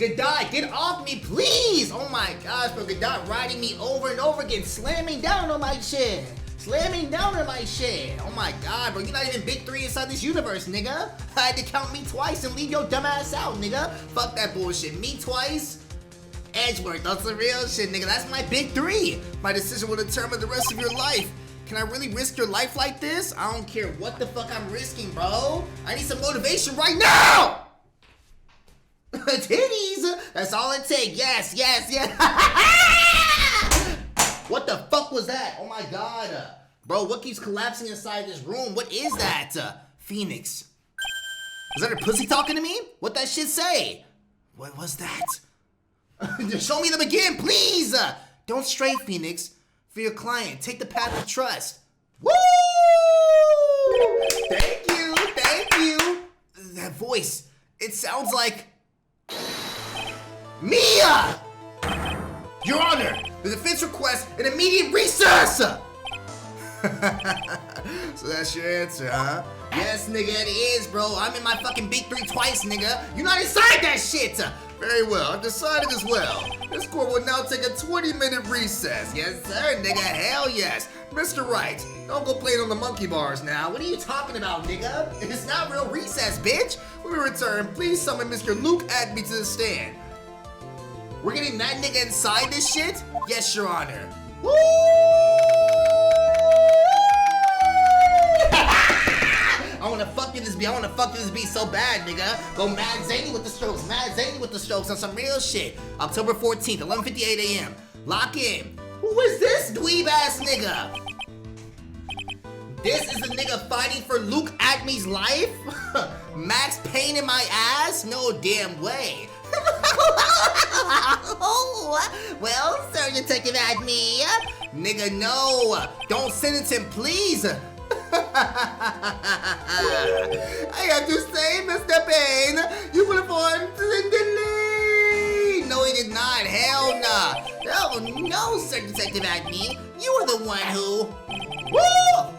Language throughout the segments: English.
DeLite, get off me, please! Oh my gosh, bro, DeLite riding me over and over again, slamming down on my shit. Slamming down on my shit. Oh my god, bro, you're not even big three inside this universe, nigga. I had to count me twice and leave your dumb ass out, nigga. Fuck that bullshit. Me twice, Edgeworth, that's the real shit, nigga. That's my big three. My decision will determine the rest of your life. Can I really risk your life like this? I don't care what the fuck I'm risking, bro. I need some motivation right now! Titties! That's all it takes. Yes, yes, yes. What the fuck was that? Oh my god. Bro, what keeps collapsing inside this room? What is that? Phoenix. Is that her pussy talking to me? What that shit say? What was that? Show me them again, please! Don't stray, Phoenix. For your client, take the path of trust. Woo! Thank you, thank you. That voice, it sounds like Mia! Your Honor, the defense requests an immediate recess! So that's your answer, huh? Yes, nigga, it is, bro. I'm in my fucking big three twice, nigga. You're not inside that shit! Very well, I've decided as well. This court will now take a 20-minute recess. Yes, sir, nigga, hell yes. Mr. Wright, don't go playing on the monkey bars now. What are you talking about, nigga? It's not real recess, bitch. When we return, please summon Mr. Luke Atmey to the stand. We're getting that nigga inside this shit? Yes, Your Honor. Woo! I wanna fuck this beat. I wanna fuck this beat so bad, nigga. Go mad zany with the strokes. Mad zany with the strokes on some real shit. October 14th, 11:58 a.m. Lock in. Who is this dweeb ass nigga? This is the nigga fighting for Luke Atmey's life? Max Payne in my ass? No damn way. Well, sir, Detective Atmey. Nigga, no. Don't sentence him, please. I have to say, Mr. Payne, you performed DeLite. No, he did not. Hell nah. Oh, no, Sir Detective Atmey. You were the one who... Woo!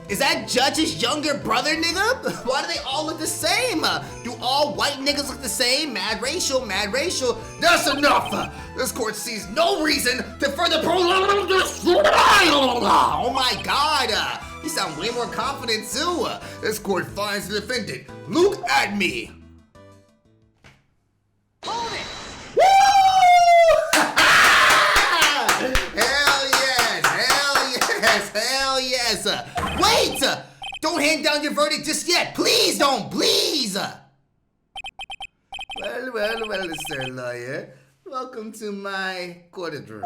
Is that Judge's younger brother, nigga? Why do they all look the same? Do all white niggas look the same? Mad racial, mad racial. That's enough! This court sees no reason to further prolong this. Oh my god! You sound way more confident too. This court finds the defendant, Luke Atmey. Hold it! Woo! Hell yes! Hell yes! Hell yes! Wait! Don't hand down your verdict just yet. Please don't, please! Well, Sir Lawyer. Welcome to my courtroom.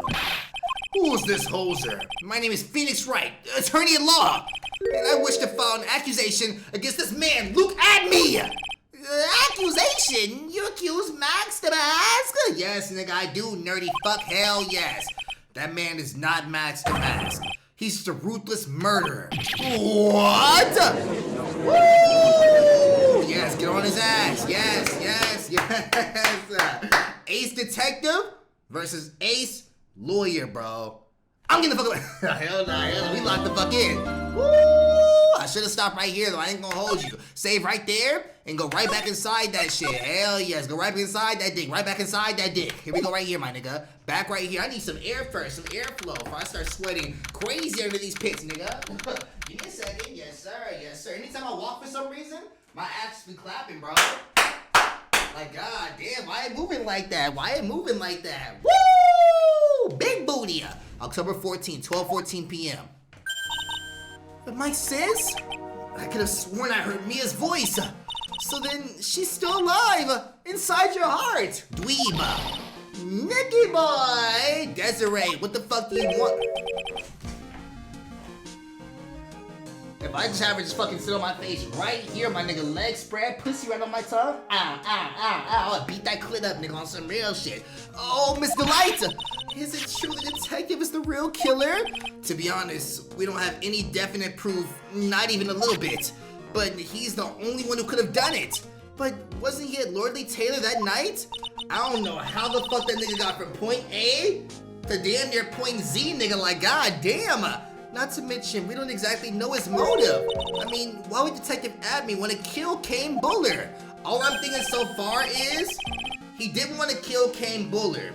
Who's this hoser? My name is Phoenix Wright, attorney at law. And I wish to file an accusation against this man, Luke Atmey! Accusation? You accuse Max the Mask? Yes, nigga, I do, nerdy fuck, hell yes. That man is not Max the Mask. He's just a ruthless murderer. What? Woo! Yes, get on his ass. Yes, yes, yes. Ace detective versus ace lawyer, bro. I'm getting the fuck away. Hell no, hell no. We locked the fuck in. Woo! I should have stopped right here, though. I ain't gonna hold you. Save right there and go right back inside that shit. Hell yes. Go right back inside that dick. Right back inside that dick. Here we go right here, my nigga. Back right here. I need some air first. Some airflow before I start sweating crazy under these pits, nigga. Give me a second. Yes, sir. Yes, sir. Anytime I walk for some reason, my ass be clapping, bro. Like, god damn, why it moving like that? Why it moving like that? Woo! Big booty. October 14th, 12:14 p.m. But my sis? I could have sworn I heard Mia's voice. So then she's still alive inside your heart. Dweeb. Nicky boy. Desiree, what the fuck do you want? If I just have her just fucking sit on my face right here, my nigga, leg spread, pussy right on my tongue. Ow, ow, ow, ow. I'll beat that clit up, nigga, on some real shit. Oh, Miss DeLite. Is it true the detective is the real killer? To be honest, we don't have any definite proof, not even a little bit. But he's the only one who could have done it. But wasn't he at Lordly Taylor that night? I don't know how the fuck that nigga got from point A to damn near point Z, nigga, like, god damn. Not to mention, we don't exactly know his motive. I mean, why would Detective Atmey want to kill Kane Buller? All I'm thinking so far is he didn't want to kill Kane Buller.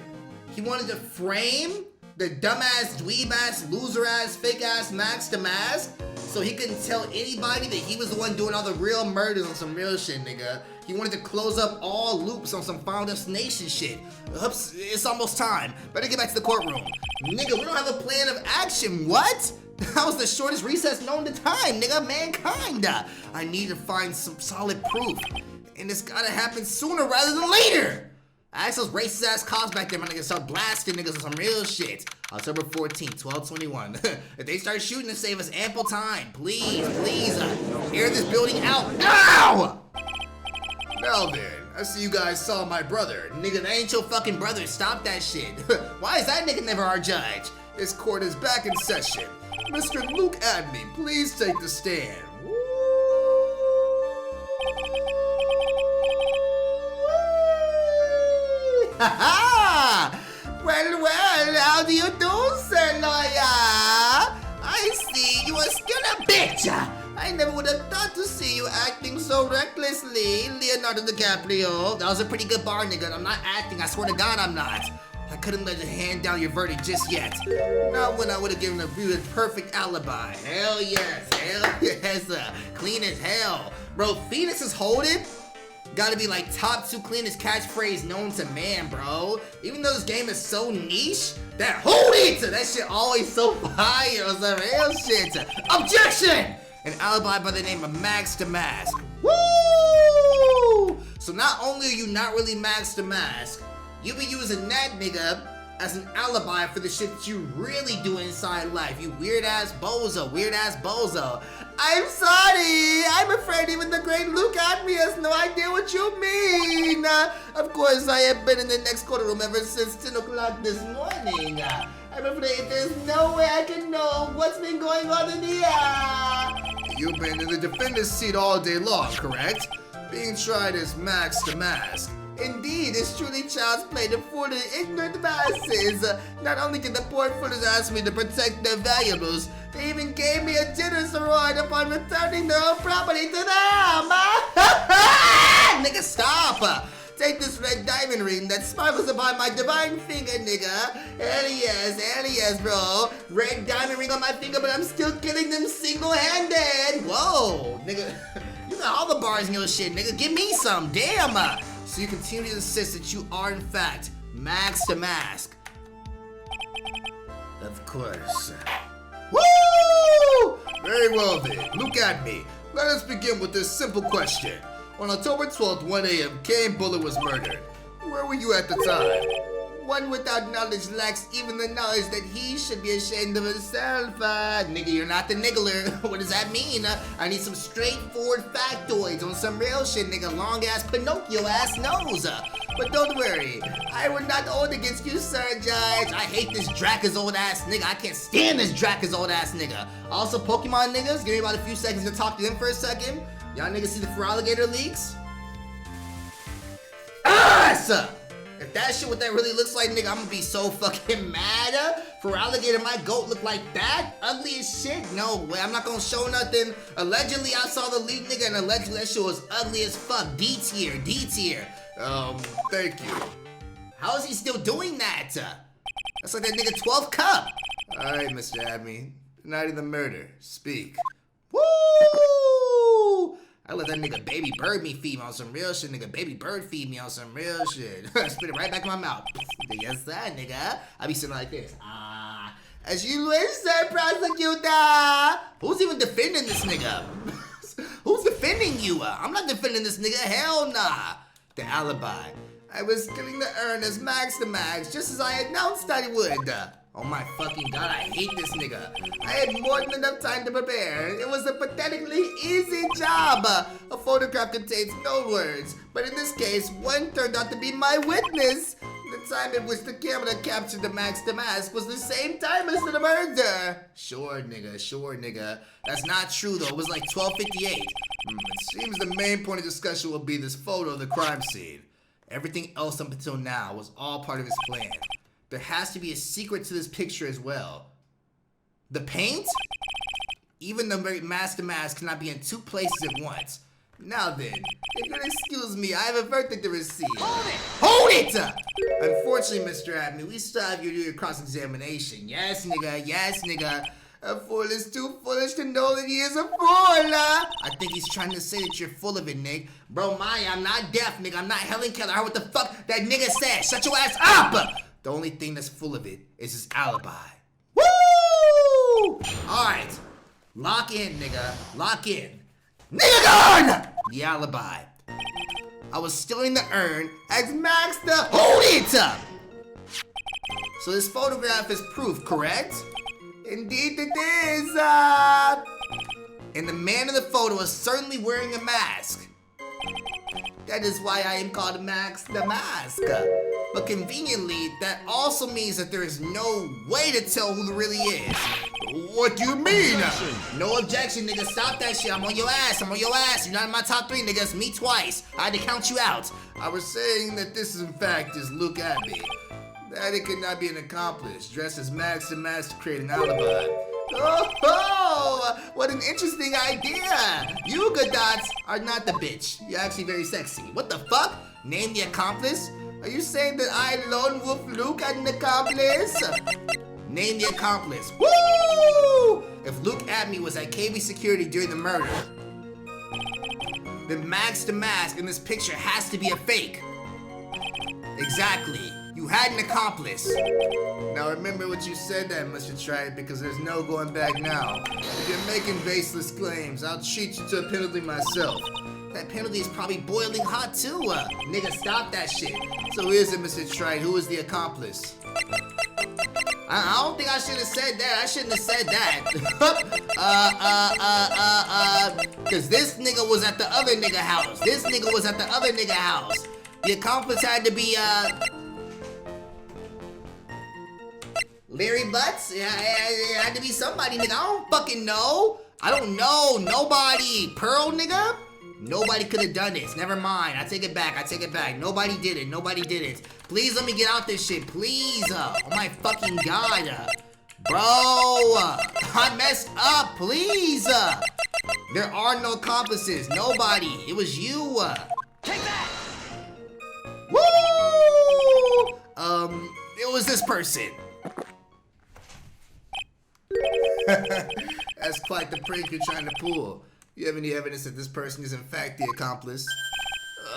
He wanted to frame the dumbass, dweeb-ass, loser-ass, fake-ass Max the Mask so he couldn't tell anybody that he was the one doing all the real murders on some real shit, nigga. He wanted to close up all loops on some Final Destination shit. Oops, it's almost time. Better get back to the courtroom. Nigga, we don't have a plan of action, what? That was the shortest recess known to time, nigga, mankind. I need to find some solid proof. And it's gotta happen sooner rather than later. I asked those racist ass cops back there, my niggas start blasting niggas on some real shit. October 14th, 12/21. If they start shooting to save us ample time, please, air this building out now! Now then, I see you guys saw my brother. Nigga, that ain't your fucking brother, stop that shit. Why is that nigga never our judge? This court is back in session. Mr. Luke Atmey, please take the stand. Ha-ha! Well, how do you do, sir lawyer? I see you are still a bitch. I never would have thought to see you acting so recklessly, Leonardo DiCaprio. That was a pretty good bar, nigga. I'm not acting, I swear to God I'm not. I couldn't let you hand down your verdict just yet. Not when I would have given you a perfect alibi. Hell yes, clean as hell. Bro, Phoenix is holding. Gotta be like top 2 cleanest catchphrase known to man, bro. Even though this game is so niche, that hold it! That shit always so fire on some real shit. Objection! An alibi by the name of Max the Mask. Woo! So not only are you not really Max the Mask, you be using that nigga as an alibi for the shit that you really do inside life. You weird ass bozo. I'm sorry. I'm afraid even the great Luke Atmey has no idea what you mean. Of course, I have been in the next courtroom ever since 10 o'clock this morning. I'm afraid there's no way I can know what's been going on in here. You've been in the defendant's seat all day long, correct? Being tried as Max the Mask. Indeed, it's truly child's play to fool the ignorant masses. Not only did the poor foolish ask me to protect their valuables, they even gave me a generous reward upon returning their own property to them. Nigga, stop. Take this red diamond ring that sparkles upon my divine finger, nigga. Hell yes, bro. Red diamond ring on my finger, but I'm still killing them single-handed. Whoa, nigga. You got all the bars in your shit, nigga. Give me some, damn. So you continue to insist that you are, in fact, Max the Mask. Of course. Woo! Very well then, look at me. Let us begin with this simple question. On October 12th, 1 a.m., Kane Buller was murdered. Where were you at the time? One without knowledge lacks even the knowledge that he should be ashamed of himself. Nigga, you're not the niggler. What does that mean? I need some straightforward factoids on some real shit, nigga. Long-ass Pinocchio-ass nose. But don't worry, I would not hold against you, sir, judge. I hate this Draka's old-ass nigga. I can't stand this Draka's old-ass nigga. Also, Pokemon niggas, give me about a few seconds to talk to them for a second. Y'all niggas see the Feraligatr leaks? Sir! If that shit what that really looks like, nigga, I'm gonna be so fucking mad. Feraligatr, my goat look like that? Ugly as shit? No way, I'm not gonna show nothing. Allegedly, I saw the leak, nigga, and allegedly that shit was ugly as fuck. D tier. Thank you. How is he still doing that? That's like that nigga 12th cup. Alright, Mr. Atmey. The night of the murder. Speak. Woo! I let that nigga baby bird me feed me on some real shit, nigga. Baby bird feed me on some real shit. Spit it right back in my mouth. Yes, sir, nigga. I be sitting like this. As you wish, sir, prosecutor. Who's even defending this nigga? Who's defending you? I'm not defending this nigga. Hell nah. The alibi. I was killing the urn as Max the Max, just as I announced I would. Oh my fucking god, I hate this nigga. I had more than enough time to prepare. It was a pathetically easy job. A photograph contains no words, but in this case, one turned out to be my witness. The time at which the camera captured the Max the Mask was the same time as the murder. Sure, nigga. That's not true, though. It was like 12:58. It seems the main point of discussion will be this photo of the crime scene. Everything else up until now was all part of his plan. There has to be a secret to this picture as well. The paint? Even the Master Mask cannot be in two places at once. Now then, If you'll excuse me, I have a verdict to receive. Hold it! Unfortunately, Mr. Atmey, we still have you do your cross-examination. Yes, nigga. Yes, nigga. A fool is too foolish to know that he is a fool. I think he's trying to say that you're full of it, Nick. Bro, Maya, I'm not deaf, nigga. I'm not Helen Keller. I heard what the fuck that nigga said. Shut your ass up! The only thing that's full of it is his alibi. Woo! Alright. Lock in, nigga. Lock in. Nigga gun! The alibi. I was stealing the urn as Max the Hold it! So this photograph is proof, correct? Indeed it is, And the man in the photo is certainly wearing a mask. That is why I am called Max the Mask. But conveniently, that also means that there is no way to tell who it really is. What do you mean? No objection, nigga. Stop that shit. I'm on your ass. I'm on your ass. You're not in my top 3, nigga. It's me twice. I had to count you out. I was saying that this, in fact, is Luke Atmey. That it could not be an accomplice dressed as Max the Mask to create an alibi. Oh, what an interesting idea. You, Godots, are not the bitch. You're actually very sexy. What the fuck? Name the accomplice? Are you saying that I, Lone Wolf Luke, had an accomplice? Name the accomplice. Woo! If Luke Atmey was at KB Security during the murder, then Max the Mask in this picture has to be a fake. Exactly. You had an accomplice. Now remember what you said then, Mr. Trite, because there's no going back now. If you're making baseless claims, I'll treat you to a penalty myself. That penalty is probably boiling hot too. Nigga, stop that shit. So is it, Mr. Trite? Who is the accomplice? I don't think I should have said that. I shouldn't have said that. Cause this nigga was at the other nigga house. This nigga was at the other nigga house. The accomplice had to be, Larry Butts? It had to be somebody, nigga. I don't fucking know. I don't know. Nobody. Pearl, nigga? Nobody could have done this. Never mind. I take it back. I take it back. Nobody did it. Nobody did it. Please let me get out this shit. Please. Oh my fucking god. Bro. I messed up. Please. There are no accomplices. Nobody. It was you. Take that! Woo! It was this person. That's quite the prank you're trying to pull. You have any evidence that this person is in fact the accomplice?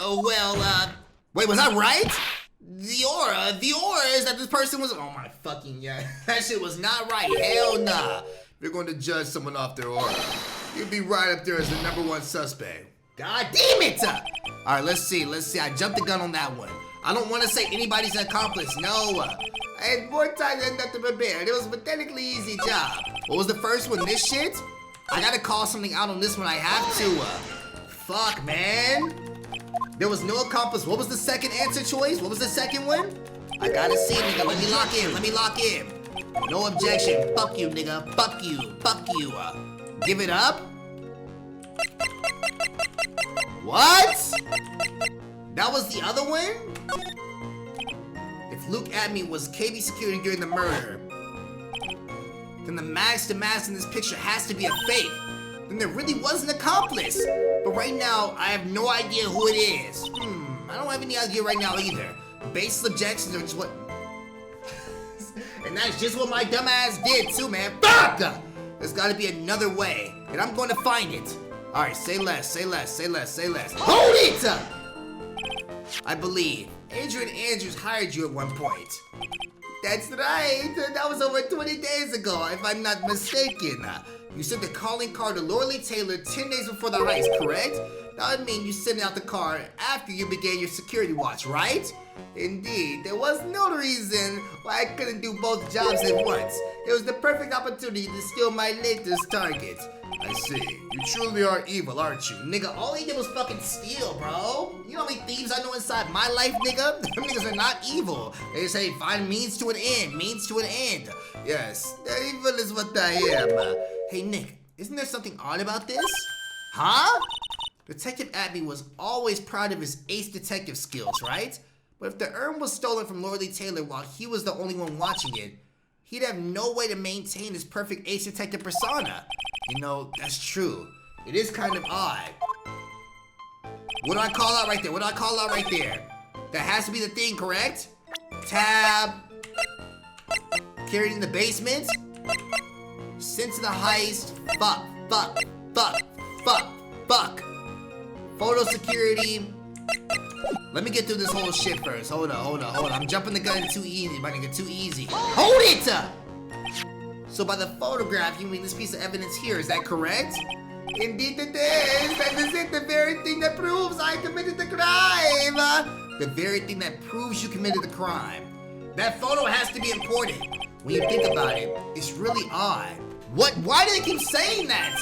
Wait, was I right? The aura is that this person was, oh my fucking yeah, that shit was not right, hell nah. If you're going to judge someone off their aura, you'd be right up there as the #1 suspect. God damn it! Alright, let's see, I jumped the gun on that one. I don't want to say anybody's an accomplice, no. I had more time than enough to prepare. It was a pathetically easy job. What was the first one, this shit? I gotta call something out on this one, I have to. Fuck, man. There was no accomplice. What was the second answer choice? What was the second one? I gotta see, nigga. Let me lock in. Let me lock in. No objection. Fuck you, nigga. Fuck you. Fuck you. Give it up? What? That was the other one? If Luke Atmey was KB Security during the murder, then the Max in this picture has to be a fake. Then there really was an accomplice. But right now, I have no idea who it is. I don't have any idea right now either. Baseless objections are just what... And that's just what my dumb ass did too, man. Fuck! There's gotta be another way, and I'm going to find it. Alright, say less, say less, say less, say less. Hold it! I believe Adrian Andrews hired you at one point. That's right. That was over 20 days ago, if I'm not mistaken. You sent the calling card to Lorelei Taylor 10 days before the heist, correct? That would mean you sent out the card after you began your security watch, right? Indeed, there was no reason why I couldn't do both jobs at once. It was the perfect opportunity to steal my latest target. I see. You truly are evil, aren't you? Nigga, all he did was fucking steal, bro. You know how many thieves I know inside my life, nigga? Them niggas are not evil. They say find means to an end, means to an end. Yes, that evil is what I am. Hey, Nick, isn't there something odd about this? Huh? Detective Atmey was always proud of his ace detective skills, right? But if the urn was stolen from Lorelei Taylor while he was the only one watching it, he'd have no way to maintain his perfect ace detective persona. You know, that's true. It is kind of odd. What do I call out right there? What do I call out right there? That has to be the thing, correct? Tab. Carried in the basement. Sent to the heist. Fuck. Photo security. Let me get through this whole shit first. Hold on. I'm jumping the gun too easy. Might get too easy. Hold it! So by the photograph, you mean this piece of evidence here, is that correct? Indeed it is! And is it the very thing that proves I committed the crime? The very thing that proves you committed the crime. That photo has to be important. When you think about it, it's really odd. Why do they keep saying that?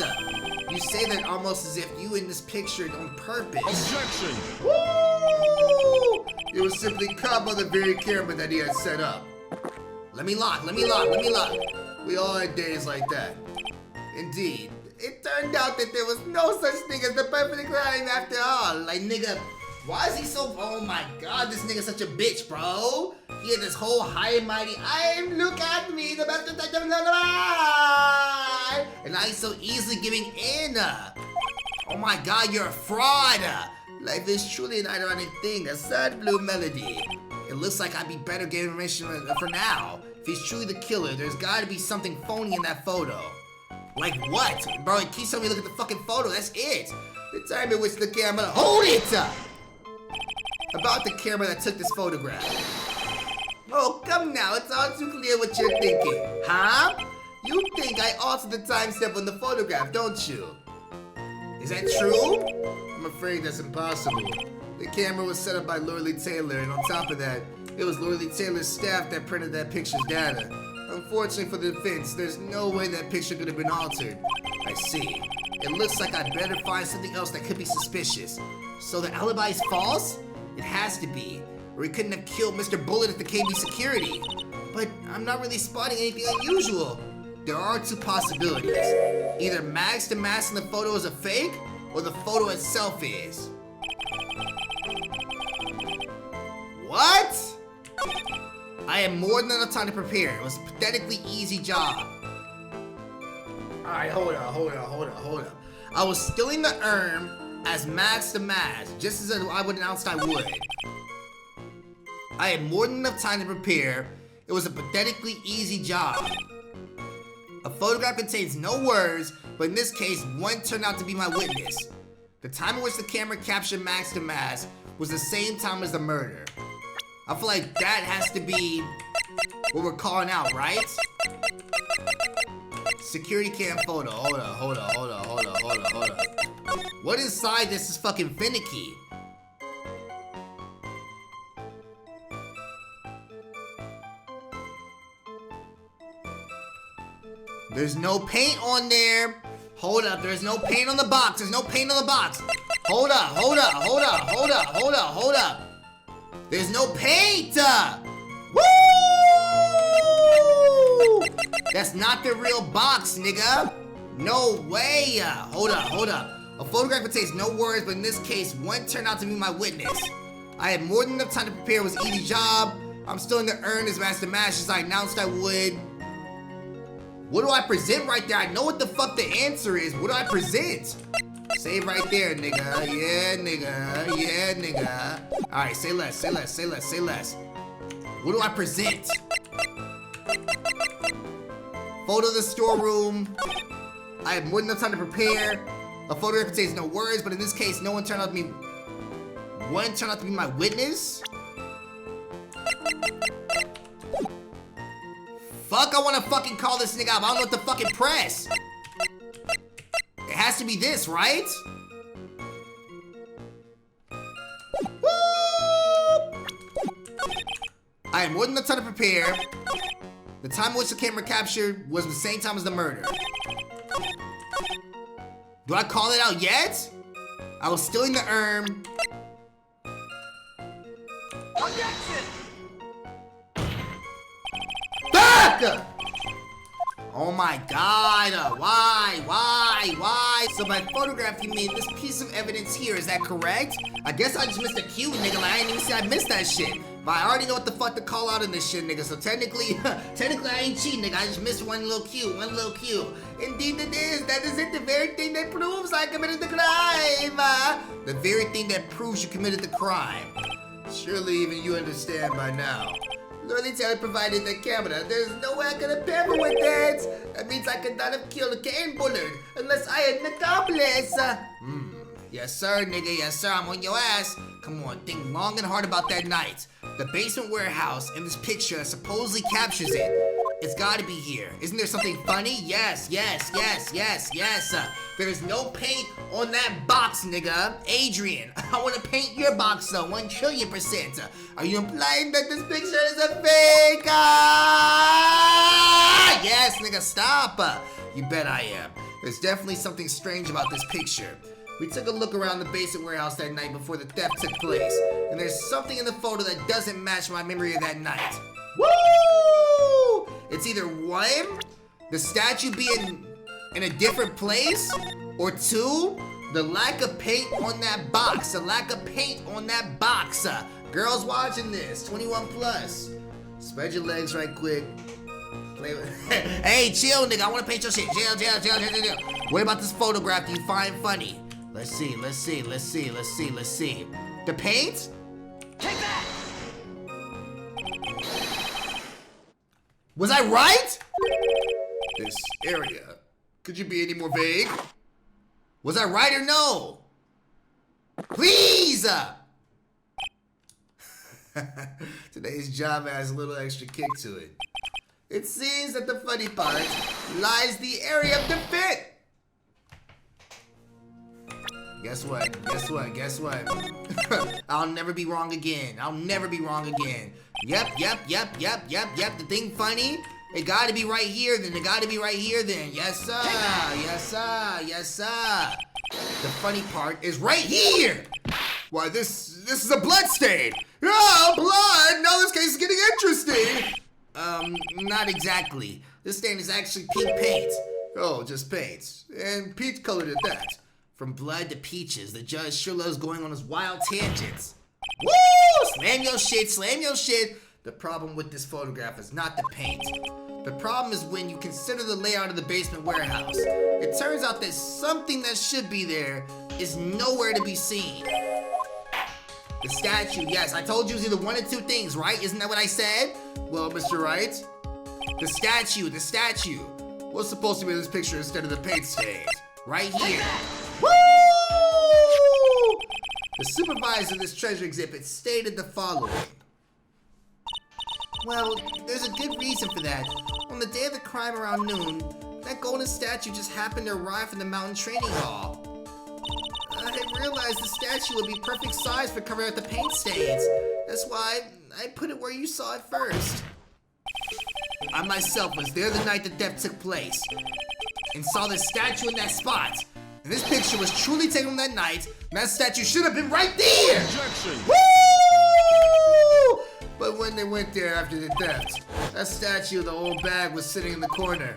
You say that almost as if you in this picture on purpose. Objection! Woo! It was simply caught by the very camera that he had set up. Let me lock. We all had days like that. Indeed. It turned out that there was no such thing as the perfect crime after all. Like, nigga, why is he so... Oh my god, this nigga's such a bitch, bro. He had this whole high and mighty, look at me, the best detective in the world. And now he's so easily giving in. Oh my god, you're a fraud. Life is truly an ironic thing, a sad blue melody. It looks like I'd be better getting information for now. If he's truly the killer, there's gotta be something phony in that photo. Like what? Bro, it keeps telling me to look at the fucking photo, that's it. The time in which the camera... Hold it! About the camera that took this photograph. Oh, come now, it's all too clear what you're thinking. Huh? You think I altered the timestamp on the photograph, don't you? Is that true? I'm afraid that's impossible. The camera was set up by Lorelei Taylor, and on top of that, it was Lorelei Taylor's staff that printed that picture's data. Unfortunately for the defense, there's no way that picture could have been altered. I see. It looks like I'd better find something else that could be suspicious. So the alibi is false? It has to be, or he couldn't have killed Mr. Bullet at the KB security. But I'm not really spotting anything unusual. There are two possibilities. Either Max the mask in the photo is a fake, or the photo itself is. What? I had more than enough time to prepare. It was a pathetically easy job. Alright, hold up. I was stealing the urn as Max the Mask, just as I would announce I would. I had more than enough time to prepare. It was a pathetically easy job. A photograph contains no words, but in this case, one turned out to be my witness. The time in which the camera captured Max the Mask was the same time as the murder. I feel like that has to be what we're calling out, right? Security cam photo. Hold up. What inside this is fucking finicky? There's no paint on there. Hold up, there's no paint on the box. Hold up. There's no paint! Woo! That's not the real box, nigga. No way. Hold up. A photograph contains no words, but in this case, one turned out to be my witness. I had more than enough time to prepare. It was an easy job. I'm still in the urn as Master Mash as I announced I would. What do I present right there? I know what the fuck the answer is. What do I present? Save right there, nigga. Yeah, nigga. Alright, say less. What do I present? Photo of the storeroom. I have more than enough time to prepare. A photograph contains no words, but in this case, one turned out to be my witness. Fuck, I wanna fucking call this nigga up. I don't know what to fucking press. It has to be this, right? Woo! I had more than enough time to prepare. The time in which the camera captured was the same time as the murder. Do I call it out yet? I was stealing the urn. Objection! Fuck! Oh my god, why? So by photograph you mean this piece of evidence here, is that correct? I guess I just missed a cue, nigga, like I didn't even see I missed that shit. But I already know what the fuck to call out in this shit, nigga. So technically I ain't cheating, nigga. I just missed one little cue. Indeed it is. That is it. The very thing that proves I committed the crime. The very thing that proves you committed the crime. Surely even you understand by now. Lolita provided the camera. There's no way I could have peppered with that. That means I could not have killed Kane Bullard unless I had an accomplice. Yes, sir, nigga. Yes, sir. I'm on your ass. Come on, think long and hard about that night. The basement warehouse in this picture that supposedly captures it. It's gotta be here. Isn't there something funny? Yes. There's no paint on that box, nigga. Adrian, I wanna paint your box though, 1,000,000,000%. Are you implying that this picture is a fake? Yes, nigga, stop. You bet I am. There's definitely something strange about this picture. We took a look around the basement warehouse that night before the theft took place, and there's something in the photo that doesn't match my memory of that night. Woo! It's either one, the statue being in a different place, or two, the lack of paint on that box. Girls watching this, 21 plus. Spread your legs right quick. Play with Hey, chill, nigga. I want to paint your shit. Chill. What about this photograph you find funny? Let's see. The paint? Take that! Was I right? This area. Could you be any more vague? Was I right or no? Please! Today's job has a little extra kick to it. It seems that the funny part lies the area of the fit. Guess what? I'll never be wrong again. Yep. The thing funny, it gotta be right here then. Yes, sir. The funny part is right here. Why, this is a blood stain. Oh, blood! Now this case is getting interesting. Not exactly. This stain is actually pink paint. Oh, just paint. And peach colored at that. From blood to peaches, the judge sure loves going on his wild tangents. Woo! Slam your shit. The problem with this photograph is not the paint. The problem is when you consider the layout of the basement warehouse. It turns out that something that should be there is nowhere to be seen. The statue, yes, I told you it was either one or two things, right? Isn't that what I said? Well, Mr. Wright, the statue. What's supposed to be in this picture instead of the paint stains? Right here. Woo! The supervisor of this treasure exhibit stated the following. Well, there's a good reason for that. On the day of the crime around noon, that golden statue just happened to arrive from the mountain training hall. I realized the statue would be perfect size for covering up the paint stains. That's why I put it where you saw it first. I myself was there the night the theft took place and saw the statue in that spot. And this picture was truly taken on that night, and that statue should have been right there! Objection! Woo! But when they went there after the theft, that statue of the old bag was sitting in the corner.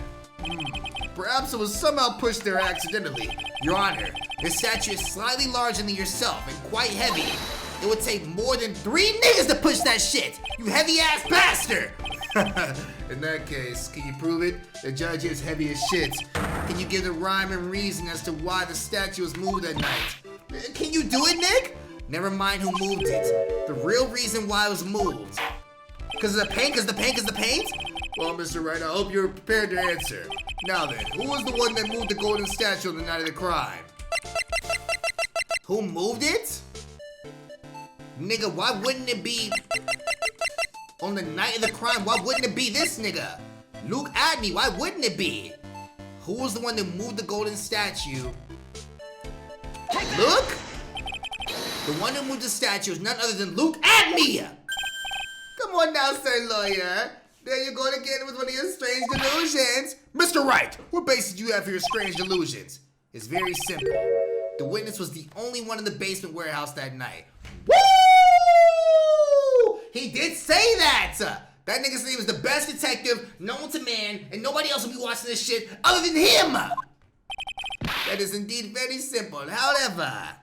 Perhaps it was somehow pushed there accidentally. Your Honor, this statue is slightly larger than yourself and quite heavy. It would take more than 3 niggas to push that shit, you heavy-ass bastard! In that case, can you prove it? The judge is heavy as shit. Can you give the rhyme and reason as to why the statue was moved that night? Can you do it, Nick? Never mind who moved it. The real reason why it was moved. Because of the paint? Well, Mr. Wright, I hope you're prepared to answer. Now then, who was the one that moved the golden statue on the night of the crime? Who moved it? Nigga, why wouldn't it be on the night of the crime? Why wouldn't it be this nigga? Luke Atmey, why wouldn't it be? Who was the one that moved the golden statue? Luke? The one who moved the statue is none other than Luke Atmey! Come on now, sir lawyer. There you go again with one of your strange delusions. Mr. Wright, what basis do you have for your strange delusions? It's very simple. The witness was the only one in the basement warehouse that night. Woo! He did say that! That nigga said he was the best detective known to man, and nobody else will be watching this shit other than him! That is indeed very simple. However,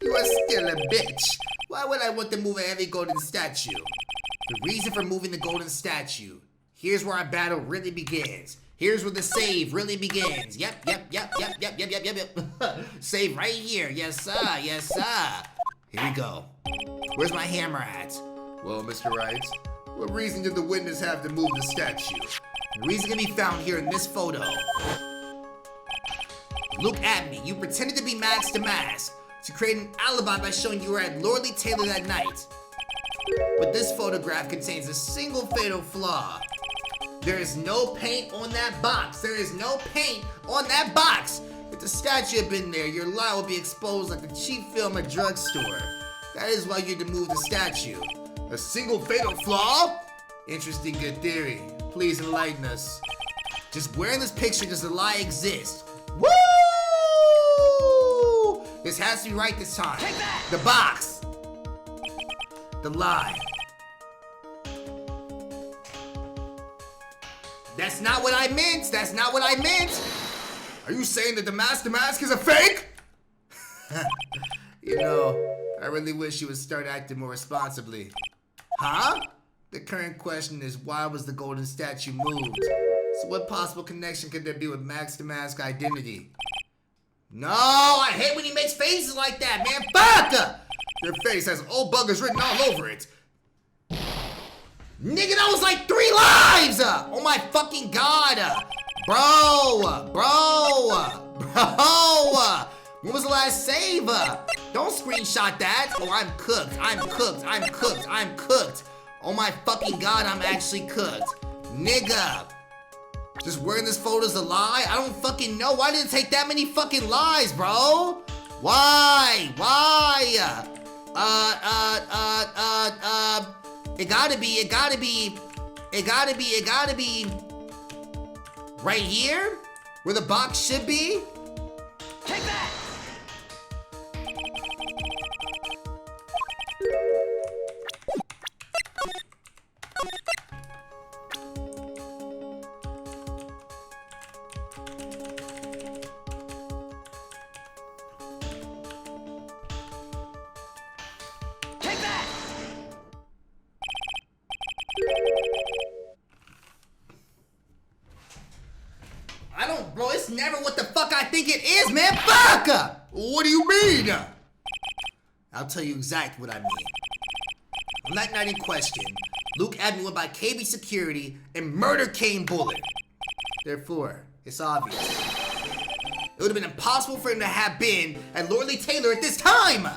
you are still a bitch. Why would I want to move a heavy golden statue? The reason for moving the golden statue. Here's where our battle really begins. Here's where the save really begins. Yep. Save right here. Yes, sir. Yes, sir. Here we go. Where's my hammer at? Well, Mr. Wright, what reason did the witness have to move the statue? The reason can be found here in this photo. Look at me. You pretended to be Max the Mask to create an alibi by showing you were at Lordly Taylor that night. But this photograph contains a single fatal flaw. There is no paint on that box. There is no paint on that box. If the statue had been there, your lie would be exposed like a cheap film at a drugstore. That is why you had to move the statue. A single fatal flaw? Interesting, good theory. Please enlighten us. Just where in this picture does the lie exist? Woo! This has to be right this time. Take that! The box. The lie. That's not what I meant. That's not what I meant. Are you saying that the Master Mask is a fake? You know, I really wish you would start acting more responsibly. Huh? The current question is, why was the golden statue moved? So what possible connection could there be with Max the Mask identity? No, I hate when he makes faces like that, man. Fuck! Your face has old buggers written all over it. Nigga, that was like 3 lives! Oh my fucking god! Bro! When was the last save? Don't screenshot that! Oh, I'm cooked. I'm cooked. Oh my fucking god, I'm actually cooked. Nigga! Just wearing this photo's a lie? I don't fucking know. Why did it take that many fucking lies, bro? Why? It gotta be right here? Where the box should be? Take that! Take that! I don't, bro, it's never what the fuck I think it is, man. Fuck! What do you mean? I'll tell you exactly what I mean. On that night in question, Luke Atmey went by KB security and murdered Kane Bullet. Therefore, it's obvious. It would have been impossible for him to have been at Lordly Taylor at this time.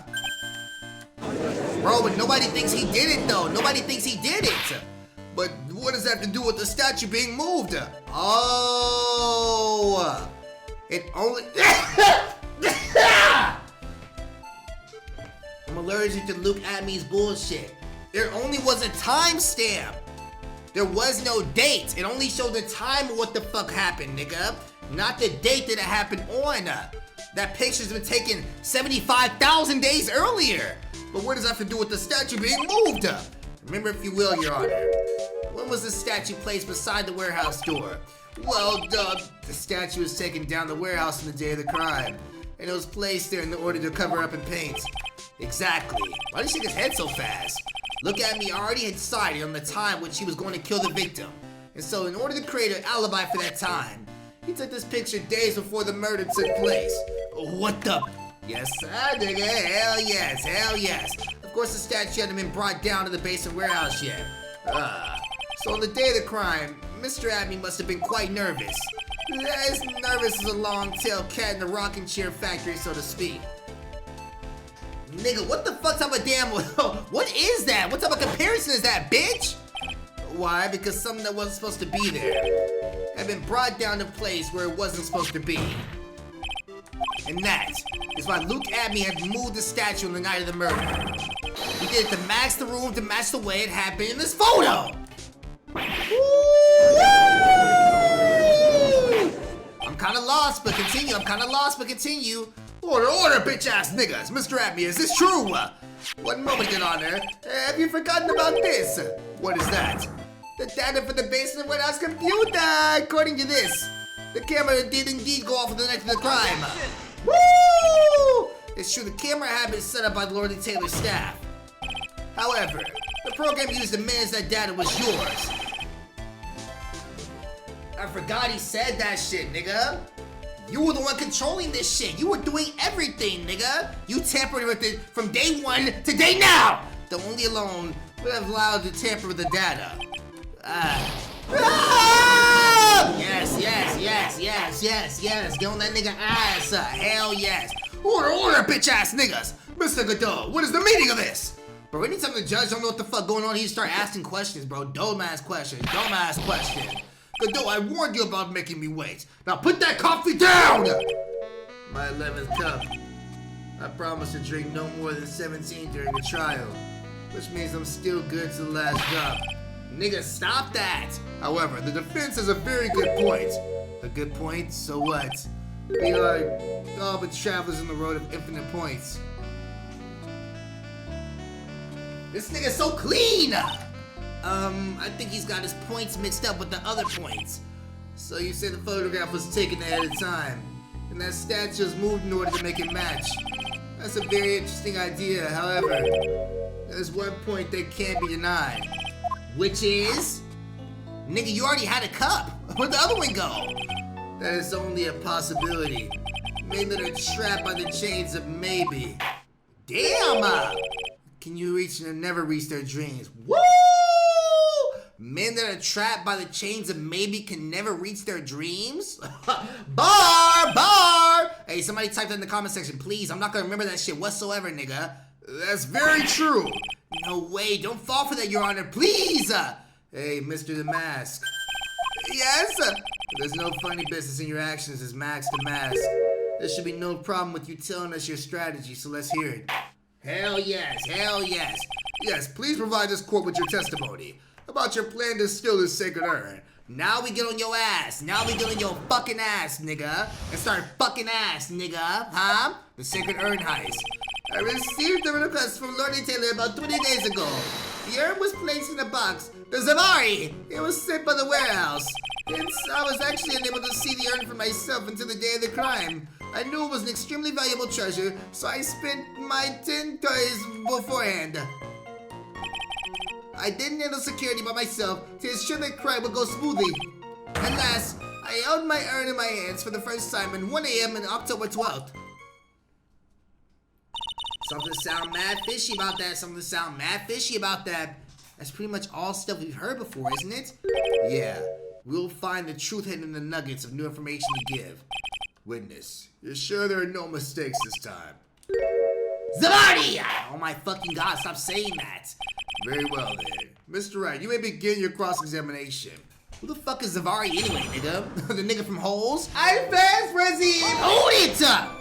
Bro, but nobody thinks he did it though. Nobody thinks he did it. But what does that have to do with the statue being moved? Oh, it only... I'm allergic to Luke Atmey's bullshit. There only was a timestamp. There was no date. It only showed the time of what the fuck happened, nigga. Not the date that it happened on. That picture's been taken 75,000 days earlier. But what does that have to do with the statue being moved? Remember, if you will, Your Honor, when was the statue placed beside the warehouse door? Well, the statue was taken down the warehouse on the day of the crime, and it was placed there in order to cover up and paint. Exactly. Why did he shake his head so fast? Look at me, already had decided on the time when she was going to kill the victim. And so in order to create an alibi for that time, he took this picture days before the murder took place. What the? Yes, sir, nigga. Hell yes. Of course, the statue hadn't been brought down to the basement warehouse yet. So on the day of the crime, Mr. Atmey must have been quite nervous. As nervous as a long-tailed cat in the rocking chair factory, so to speak. Nigga, what the fuck type of damn... What is that? What type of comparison is that, bitch? Why? Because something that wasn't supposed to be there had been brought down to a place where it wasn't supposed to be. And that is why Luke Atmey had moved the statue on the night of the murder. He did it to match the room, to match the way it happened in this photo. I'm kinda lost, but continue. Order, bitch-ass niggas. Mr. Atmey, is this true? One moment, Your Honor. Have you forgotten about this? What is that? The data for the basement warehouse computer. According to this, the camera did indeed go off on the night of the crime. Woo! It's true, the camera had been set up by the Lordly Taylor staff. However, the program used to manage that data was yours. I forgot he said that shit, nigga. You were the one controlling this shit. You were doing everything, nigga. You tampered with it from day one to day now. The only alone would have allowed to tamper with the data. Yes. Get on that nigga ass. Hell yes. Order, bitch ass niggas. Mr. Godot, what is the meaning of this? Bro, anytime the judge don't know what the fuck going on, he start asking questions, bro. Dumbass questions. Godot, I warned you about making me wait. Now put that coffee down! My 11th cup. I promised to drink no more than 17 during the trial, which means I'm still good to the last drop. Nigga, stop that! However, the defense has a very good point. A good point? So what? We are all but travelers on the road of infinite points. This nigga's so clean! I think he's got his points mixed up with the other points. So you say the photograph was taken ahead of time, and that statue is moved in order to make it match. That's a very interesting idea, however, there's one point that can't be denied. Which is? Nigga, you already had a cup. Where'd the other one go? That is only a possibility. Men that are trapped by the chains of maybe. Damn! Can you reach and never reach their dreams? Woo! Men that are trapped by the chains of maybe can never reach their dreams? Bar! Hey, somebody type that in the comment section, please. I'm not gonna remember that shit whatsoever, nigga. That's very true. No way, don't fall for that, Your Honor, please! Hey, Mr. The Mask. Yes? There's no funny business in your actions as Max the Mask. There should be no problem with you telling us your strategy, so let's hear it. Hell yes. Yes, please provide this court with your testimony about your plan to steal this sacred urn. Now we get on your ass. Now we get on your fucking ass, nigga. And start fucking ass, nigga. Huh? The sacred urn heist. I received a request from Lordy Taylor about 20 days ago. The urn was placed in a box. The Zavari! It was sent by the warehouse. Hence, I was actually unable to see the urn for myself until the day of the crime. I knew it was an extremely valuable treasure, so I spent my 10 toys beforehand. I didn't handle security by myself to ensure that crime would go smoothly. At last, I held my urn in my hands for the first time at 1 a.m. on October 12th. Something sound mad fishy about that. That's pretty much all stuff we've heard before, isn't it? Yeah, we'll find the truth hidden in the nuggets of new information to give. Witness, you're sure there are no mistakes this time? Zavardi! Oh my fucking god, stop saying that. Very well then. Mr. Wright, you may begin your cross-examination. Who the fuck is Zavari anyway, nigga? The nigga from Holes? I'm fast, Brazil! Hold it up!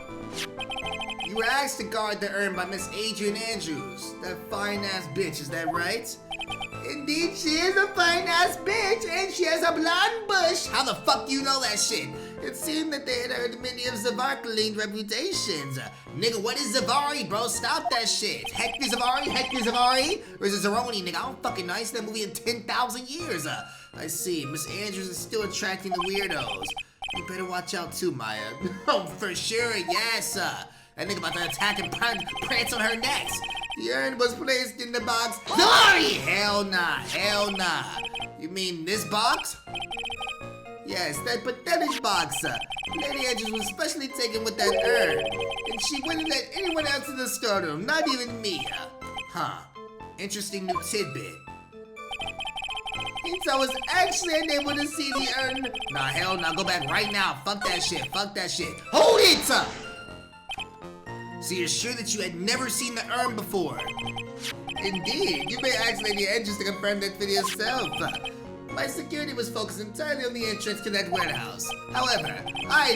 You were asked to guard the urn by Miss Adrian Andrews. That fine-ass bitch, is that right? Indeed, she is a fine-ass bitch, and she has a blonde bush. How the fuck do you know that shit? It seemed that they had heard many of Zavarklin's reputations. Nigga, what is Zavari, bro? Stop that shit. Hector Zavari? Or is it Zeroni, nigga? I don't fucking know. I seen that movie in 10,000 years. I see. Miss Andrews is still attracting the weirdos. You better watch out too, Maya. Oh, for sure, yes. That nigga about to attack and prance on her next. The urn was placed in the box. Zavari! Hell nah. You mean this box? Yes, that pathetic box. Lady Andrews was specially taken with that urn, and she wouldn't let anyone else in the storeroom, not even me. Huh. Interesting new tidbit. Means I was actually unable to see the urn. Nah, hell nah, go back right now. Fuck that shit. Hold it! So you're sure that you had never seen the urn before? Indeed, you may ask Lady Andrews to confirm that for yourself. My security was focused entirely on the entrance to that warehouse. However,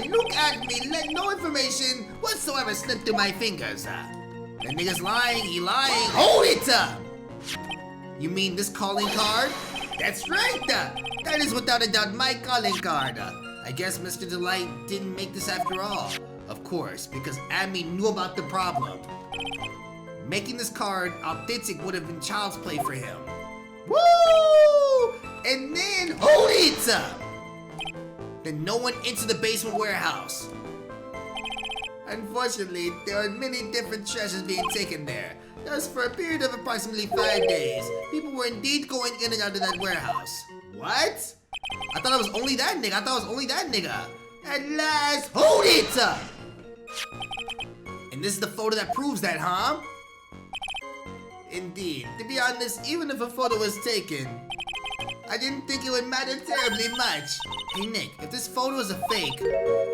look at me, let no information whatsoever slip through my fingers. That nigga's lying, he lying. Hold it! You mean this calling card? That's right! That is without a doubt my calling card. I guess Mr. DeLite didn't make this after all. Of course, because Atmey knew about the problem. Making this card authentic would have been child's play for him. Woo! And then, hold it! Then no one entered the basement warehouse. Unfortunately, there are many different treasures being taken there. Thus, for a period of approximately 5 days, people were indeed going in and out of that warehouse. What? I thought it was only that nigga. At last, hold it! And this is the photo that proves that, huh? Indeed. To be honest, even if a photo was taken, I didn't think it would matter terribly much. Hey Nick, if this photo is a fake,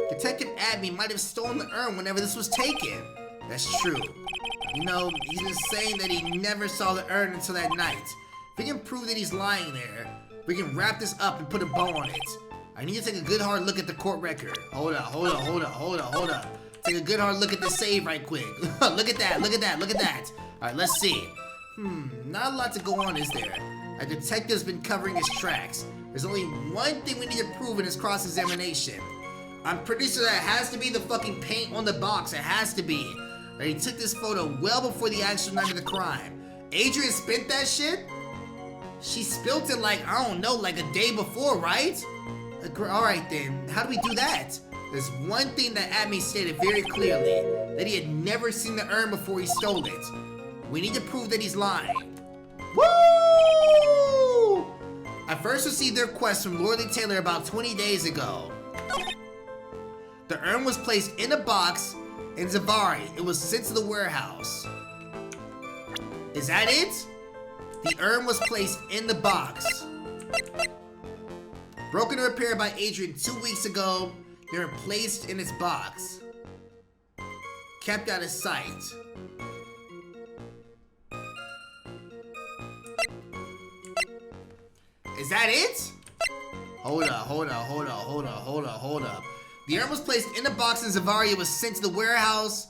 Detective Atmey might have stolen the urn whenever this was taken. That's true. You know, he's been saying that he never saw the urn until that night. If we can prove that he's lying there, we can wrap this up and put a bow on it. I need to take a good hard look at the court record. Hold up. Take a good hard look at the save right quick. Look at that. Alright, let's see. Not a lot to go on, is there? A detective's been covering his tracks. There's only one thing we need to prove in his cross-examination. I'm pretty sure that has to be the fucking paint on the box. It has to be. That he took this photo well before the actual night of the crime. Adrian spent that shit? She spilt it like, I don't know, like a day before, right? Alright then, how do we do that? There's one thing that Atmey stated very clearly, that he had never seen the urn before he stole it. We need to prove that he's lying. Woo! I first received their request from Lordly Taylor about 20 days ago. The urn was placed in a box in Zavari. It was sent to the warehouse. Is that it? The urn was placed in the box. Broken and repaired by Adrian 2 weeks ago. They were placed in its box. Kept out of sight. Is that it? Hold up. The urn was placed in a box in Zavari. It was sent to the warehouse.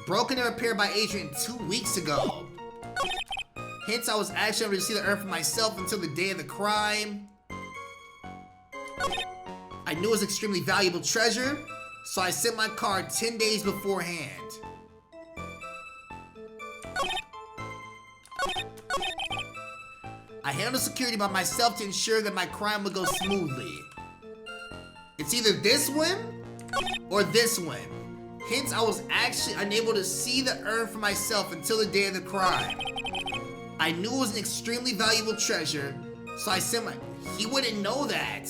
Broken and repaired by Adrian 2 weeks ago. Hence, I was actually able to see the urn for myself until the day of the crime. I knew it was extremely valuable treasure, so I sent my card 10 days beforehand. I handled security by myself to ensure that my crime would go smoothly. It's either this one or this one. Hence, I was actually unable to see the urn for myself until the day of the crime. I knew it was an extremely valuable treasure, so I sent my... He wouldn't know that.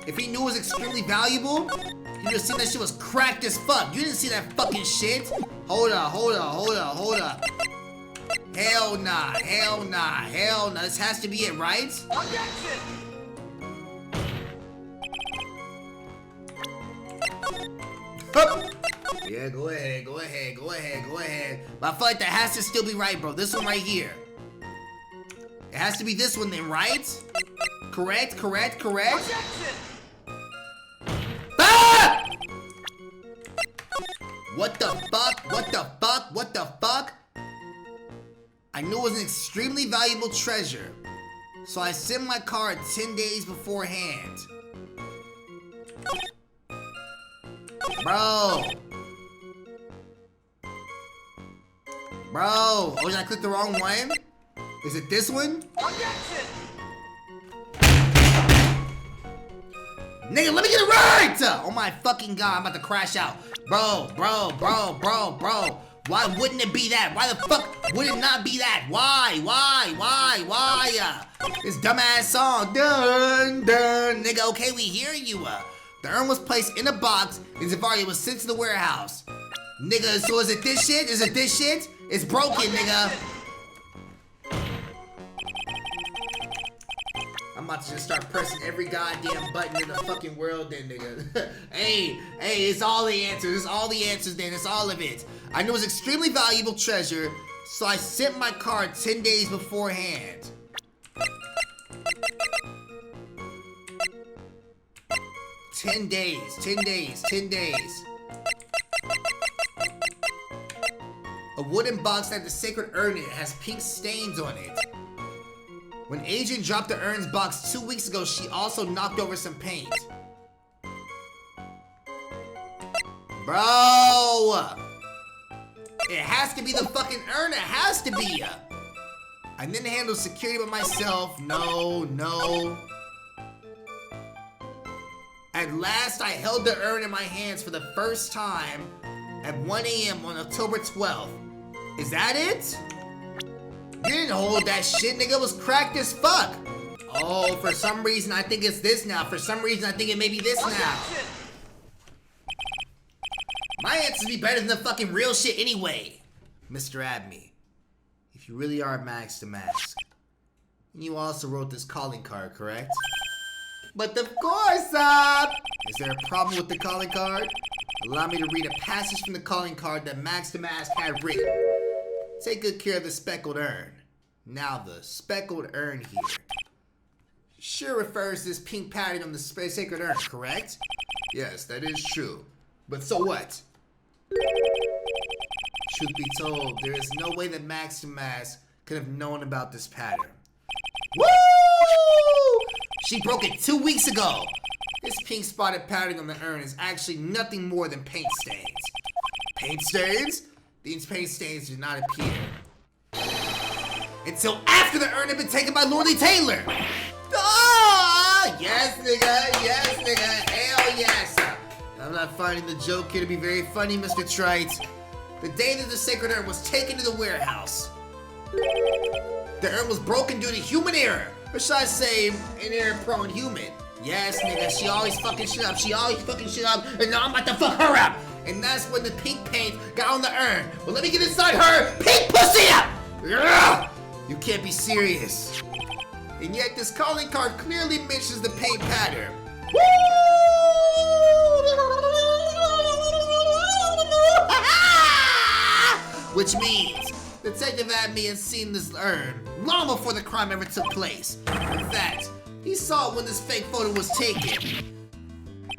If he knew it was extremely valuable, he would have seen that shit was cracked as fuck. You didn't see that fucking shit. Hold up. Hell nah. This has to be it, right? Objection! Yeah, go ahead. But I feel like that has to still be right, bro. This one right here. It has to be this one then, right? Correct? Objection! Ah! What the fuck? I knew it was an extremely valuable treasure, so I sent my card 10 days beforehand. Bro, oh, did I click the wrong one? Is it this one? Objection! Nigga, let me get it right! Oh my fucking god, I'm about to crash out. Bro. Why wouldn't it be that? Why the fuck would it not be that? Why? This dumbass song. Dun. Nigga, okay, we hear you. The urn was placed in a box and Zavari was sent to the warehouse. Nigga, so is it this shit? It's broken, nigga. I'm about to just start pressing every goddamn button in the fucking world then, nigga. hey, it's all the answers. It's all the answers then. It's all of it. I knew it was extremely valuable treasure, so I sent my card 10 days beforehand. Ten days. A wooden box that had the sacred urn in it has pink stains on it. When Adrian dropped the urn's box 2 weeks ago, she also knocked over some paint. Bro! It has to be the fucking urn, it has to be! I didn't handle security by myself, no. At last, I held the urn in my hands for the first time at 1 a.m. on October 12th. Is that it? You didn't hold that shit, nigga. It was cracked as fuck. Oh, for some reason I think it's this now. For some reason I think it may be this now. Objection! My answers be better than the fucking real shit anyway. Mr. Atmey, if you really are Max the Mask, you also wrote this calling card, correct? But of course, is there a problem with the calling card? Allow me to read a passage from the calling card that Max the Mask had written. Take good care of the speckled urn. Now the speckled urn here sure refers to this pink pattern on the sacred urn, correct? Yes, that is true. But so what? Truth be told, there is no way that Max the Mask could have known about this pattern. Woo! She broke it 2 weeks ago. This pink spotted pattern on the urn is actually nothing more than paint stains. Paint stains? These paint stains do not appear until after the urn had been taken by Lordy Taylor. Ah! Yes, nigga. Yes, nigga. Hell yes. I'm not finding the joke here to be very funny, Mr. Trite. The day that the sacred urn was taken to the warehouse, the urn was broken due to human error. Or should I say, an error-prone human? Yes, nigga, she always fucking shit up. She always fucking shit up, and now I'm about to fuck her up. And that's when the pink paint got on the urn. Well, let me get inside her pink pussy up! Ugh! You can't be serious. And yet this calling card clearly mentions the paint pattern. Which means Detective Atmey had seen this urn long before the crime ever took place. In fact, he saw it when this fake photo was taken.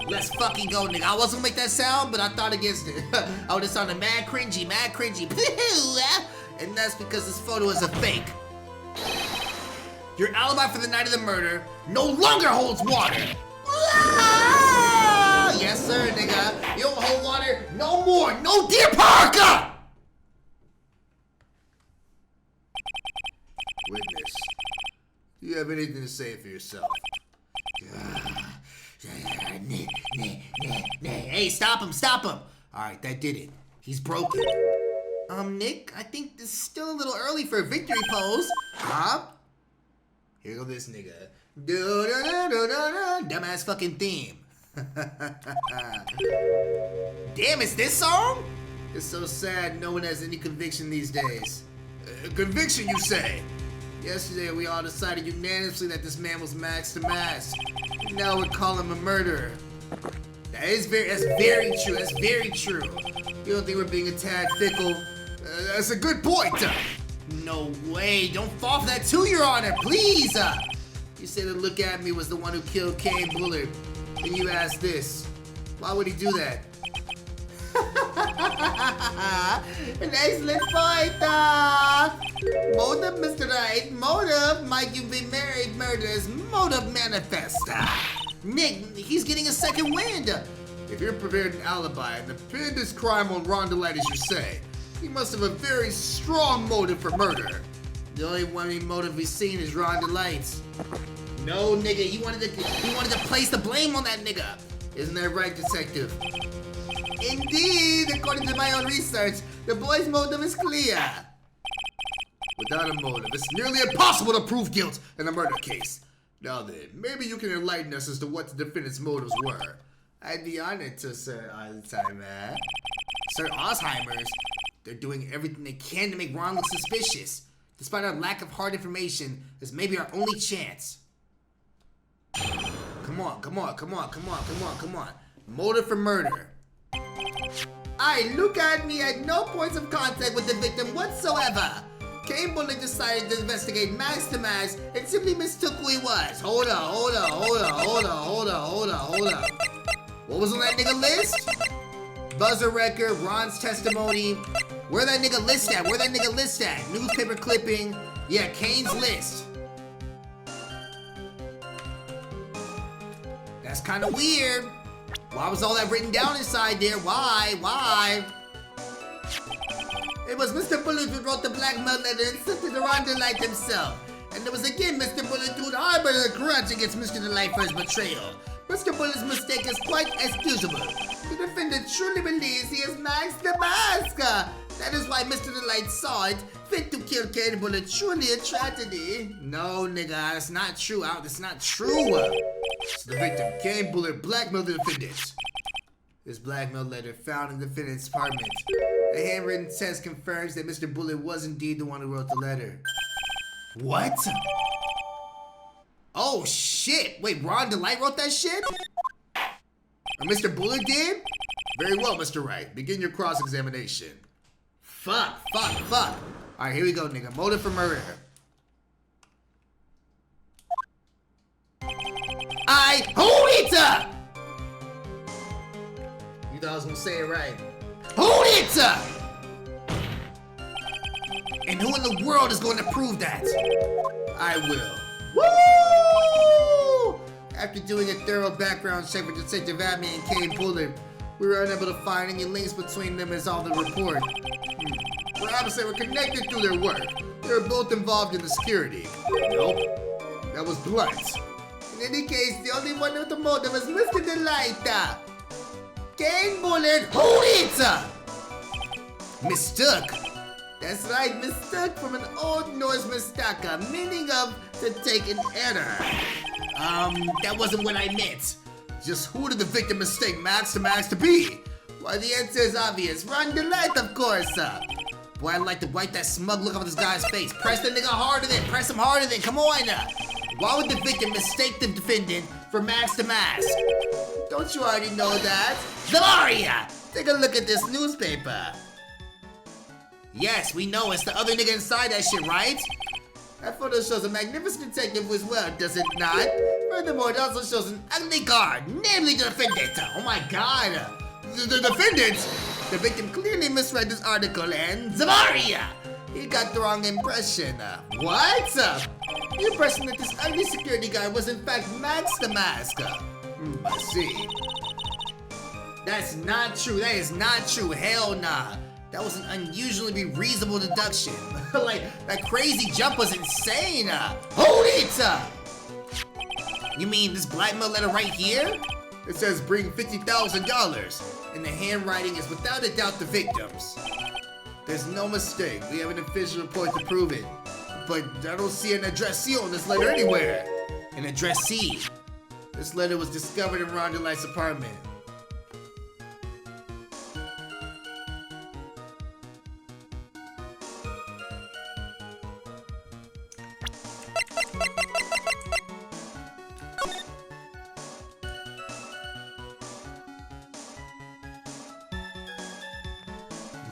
Let's fucking go, nigga. I wasn't gonna make that sound, but I thought against it. Oh, this sounded mad cringy, mad cringy. And that's because this photo is a fake. Your alibi for the night of the murder no longer holds water. Yes, sir, nigga. You don't hold water no more. No Deer Park! Witness, do you have anything to say for yourself? Hey, stop him, stop him. All right, that did it. He's broken. Nick, I think this is still a little early for a victory pose. Huh? Here go this nigga. Dumbass fucking theme. Damn, it's this song? It's so sad no one has any conviction these days. Conviction, you say? Yesterday, we all decided unanimously that this man was Max the Mask. Now we call him a murderer. That's very true. That's very true. You don't think we're being a tad fickle? That's a good point. No way. Don't fall for that too, Your Honor. Please. You said that Look At Me was the one who killed Kane Bullard. Then you asked this. Why would he do that? An excellent point. Motive, Mr. Right. Motive. Might you be married? Murders. Motive manifest. Nick, he's getting a second wind. If you're prepared an alibi and pinned this crime on Ron DeLite as you say, he must have a very strong motive for murder. The only one motive we've seen is Ron DeLite's. No, nigga, he wanted to place the blame on that nigga. Isn't that right, detective? Indeed, according to my own research, the boy's motive is clear. Without a motive, it's nearly impossible to prove guilt in a murder case. Now then, maybe you can enlighten us as to what the defendant's motives were. I'd be honored to, Sir Alzheimer. Sir Alzheimer's? They're doing everything they can to make Ron look suspicious. Despite our lack of hard information, this may be our only chance. Come on. Motive for murder. Look At Me had no points of contact with the victim whatsoever. Kane Bullard decided to investigate Max the Mask and simply mistook who he was. Hold up. What was on that nigga list? Buzzer record, Ron's testimony. Where that nigga list at? Newspaper clipping. Yeah, Kane's list. That's kind of weird. Why was all that written down inside there? Why? It was Mr. Bullard who wrote the blackmail letter and sent it to Ron DeLite himself. And it was again Mr. Bullard who harbored a grudge against Mr. DeLite for his betrayal. Mr. Bullard's mistake is quite excusable. The defendant truly believes he is Max the Mask. That is why Mr. DeLite saw it fit to kill Kane Bullet. Truly a tragedy. No, nigga, that's not true. That's not true. So the victim, Kane Bullet, blackmailed the defendant. This blackmail letter found in the defendant's apartment. A handwritten test confirms that Mr. Bullet was indeed the one who wrote the letter. What? Oh shit! Wait, Ron DeLite wrote that shit? Or Mr. Bullet did? Very well, Mr. Wright. Begin your cross-examination. Fuck. Alright, here we go, nigga. Motive for murder. Hold it up! You thought I was gonna say it right. Hold it up! And who in the world is going to prove that? I will. Woo! After doing a thorough background check with Detective Atmey and Kane Bullet, we were unable to find any links between them as all the report. Perhaps they were connected through their work. They were both involved in the security. Nope. That was blunt. In any case, the only one with the motive was Mr. DeLite. Kane Bullet, hold it! Mistook. That's right, mistook from an old Norse mistaka, meaning of to take an error. That wasn't what I meant. Just who did the victim mistake Max to be? Why, the answer is obvious. Ron DeLite, of course. Boy, I'd like to wipe that smug look off this guy's face. Press the nigga harder then. Press him harder then. Come on. Why would the victim mistake the defendant for Max to Mask? Don't you already know that? Zamaria! Take a look at this newspaper. Yes, we know it's the other nigga inside that shit, right? That photo shows a magnificent detective as well, does it not? Furthermore, it also shows an ugly guard, namely the defendant. Oh my god. The defendant? The victim clearly misread this article and Zamaria! He got the wrong impression. What? The impression that this ugly security guard was in fact Max the Mask. I see. That's not true. That is not true. Hell nah. That was an unusually reasonable deduction. Like, that crazy jump was insane. Hold it! You mean this blackmail letter right here? It says bring $50,000, and the handwriting is without a doubt the victim's. There's no mistake. We have an official report to prove it. But I don't see an addressee on this letter anywhere. An addressee? This letter was discovered in Ron DeLite's apartment.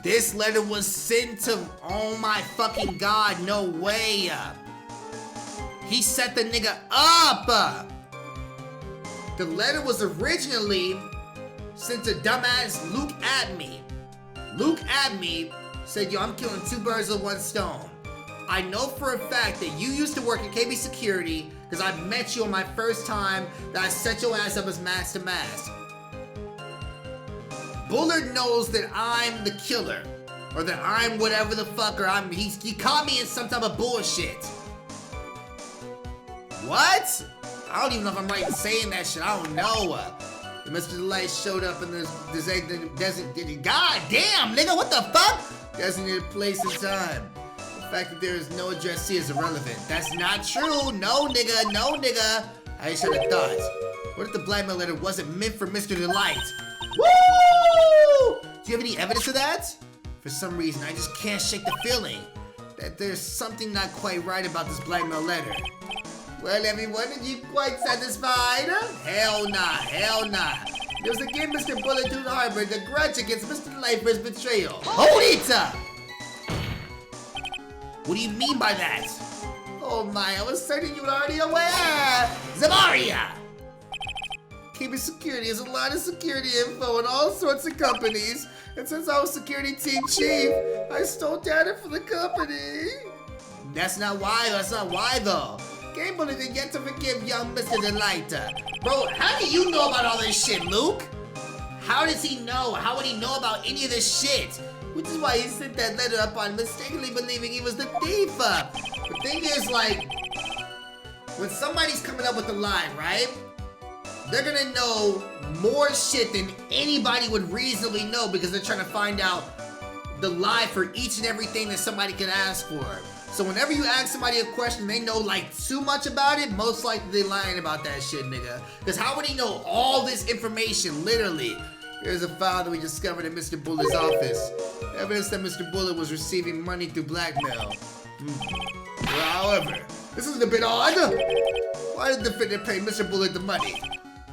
This letter was sent to, oh my fucking god, no way. He set the nigga up. The letter was originally sent to dumbass Luke Atmey. Luke Atmey said, yo, I'm killing two birds with one stone. I know for a fact that you used to work at KB Security because I met you on my first time that I set your ass up as Max to Mask. Bullard knows that I'm the killer, or that I'm whatever the fuck, or he caught me in some type of bullshit. What? I don't even know if I'm right in saying that shit. I don't know. Mr. DeLite showed up in this designated. God damn, nigga, what the fuck? Designated place and time. The fact that there is no addressee is irrelevant. That's not true. No, nigga. No, nigga. I should have thought. What if the blackmail letter wasn't meant for Mr. DeLite? Woo! Do you have any evidence of that? For some reason, I just can't shake the feeling that there's something not quite right about this blackmail letter. Well, everyone, are you quite satisfied? Hell nah, hell nah. There was again Mr. Bullet who harbored a grudge against Mr. DeLite for his betrayal. Hold it! What do you mean by that? Oh my, I was certain you were already aware! Zamaria! KB Security has a lot of security info in all sorts of companies, and since I was security team chief, I stole data from the company. That's not why though. Game Bullet didn't get to forgive young Mr. DeLite. Bro, how do you know about all this shit, Luke? How does he know? How would he know about any of this shit? Which is why he sent that letter up on mistakenly believing he was the thief. The thing is, like, when somebody's coming up with a lie, right? They're gonna know more shit than anybody would reasonably know because they're trying to find out the lie for each and everything that somebody can ask for. So whenever you ask somebody a question, they know like too much about it, most likely they lying about that shit, nigga. Because how would he know all this information, literally? Here's a file that we discovered in Mr. Bullet's office. Evidence that Mr. Bullet was receiving money through blackmail. Well, however, this is a bit odd. Why did the defendant pay Mr. Bullet the money,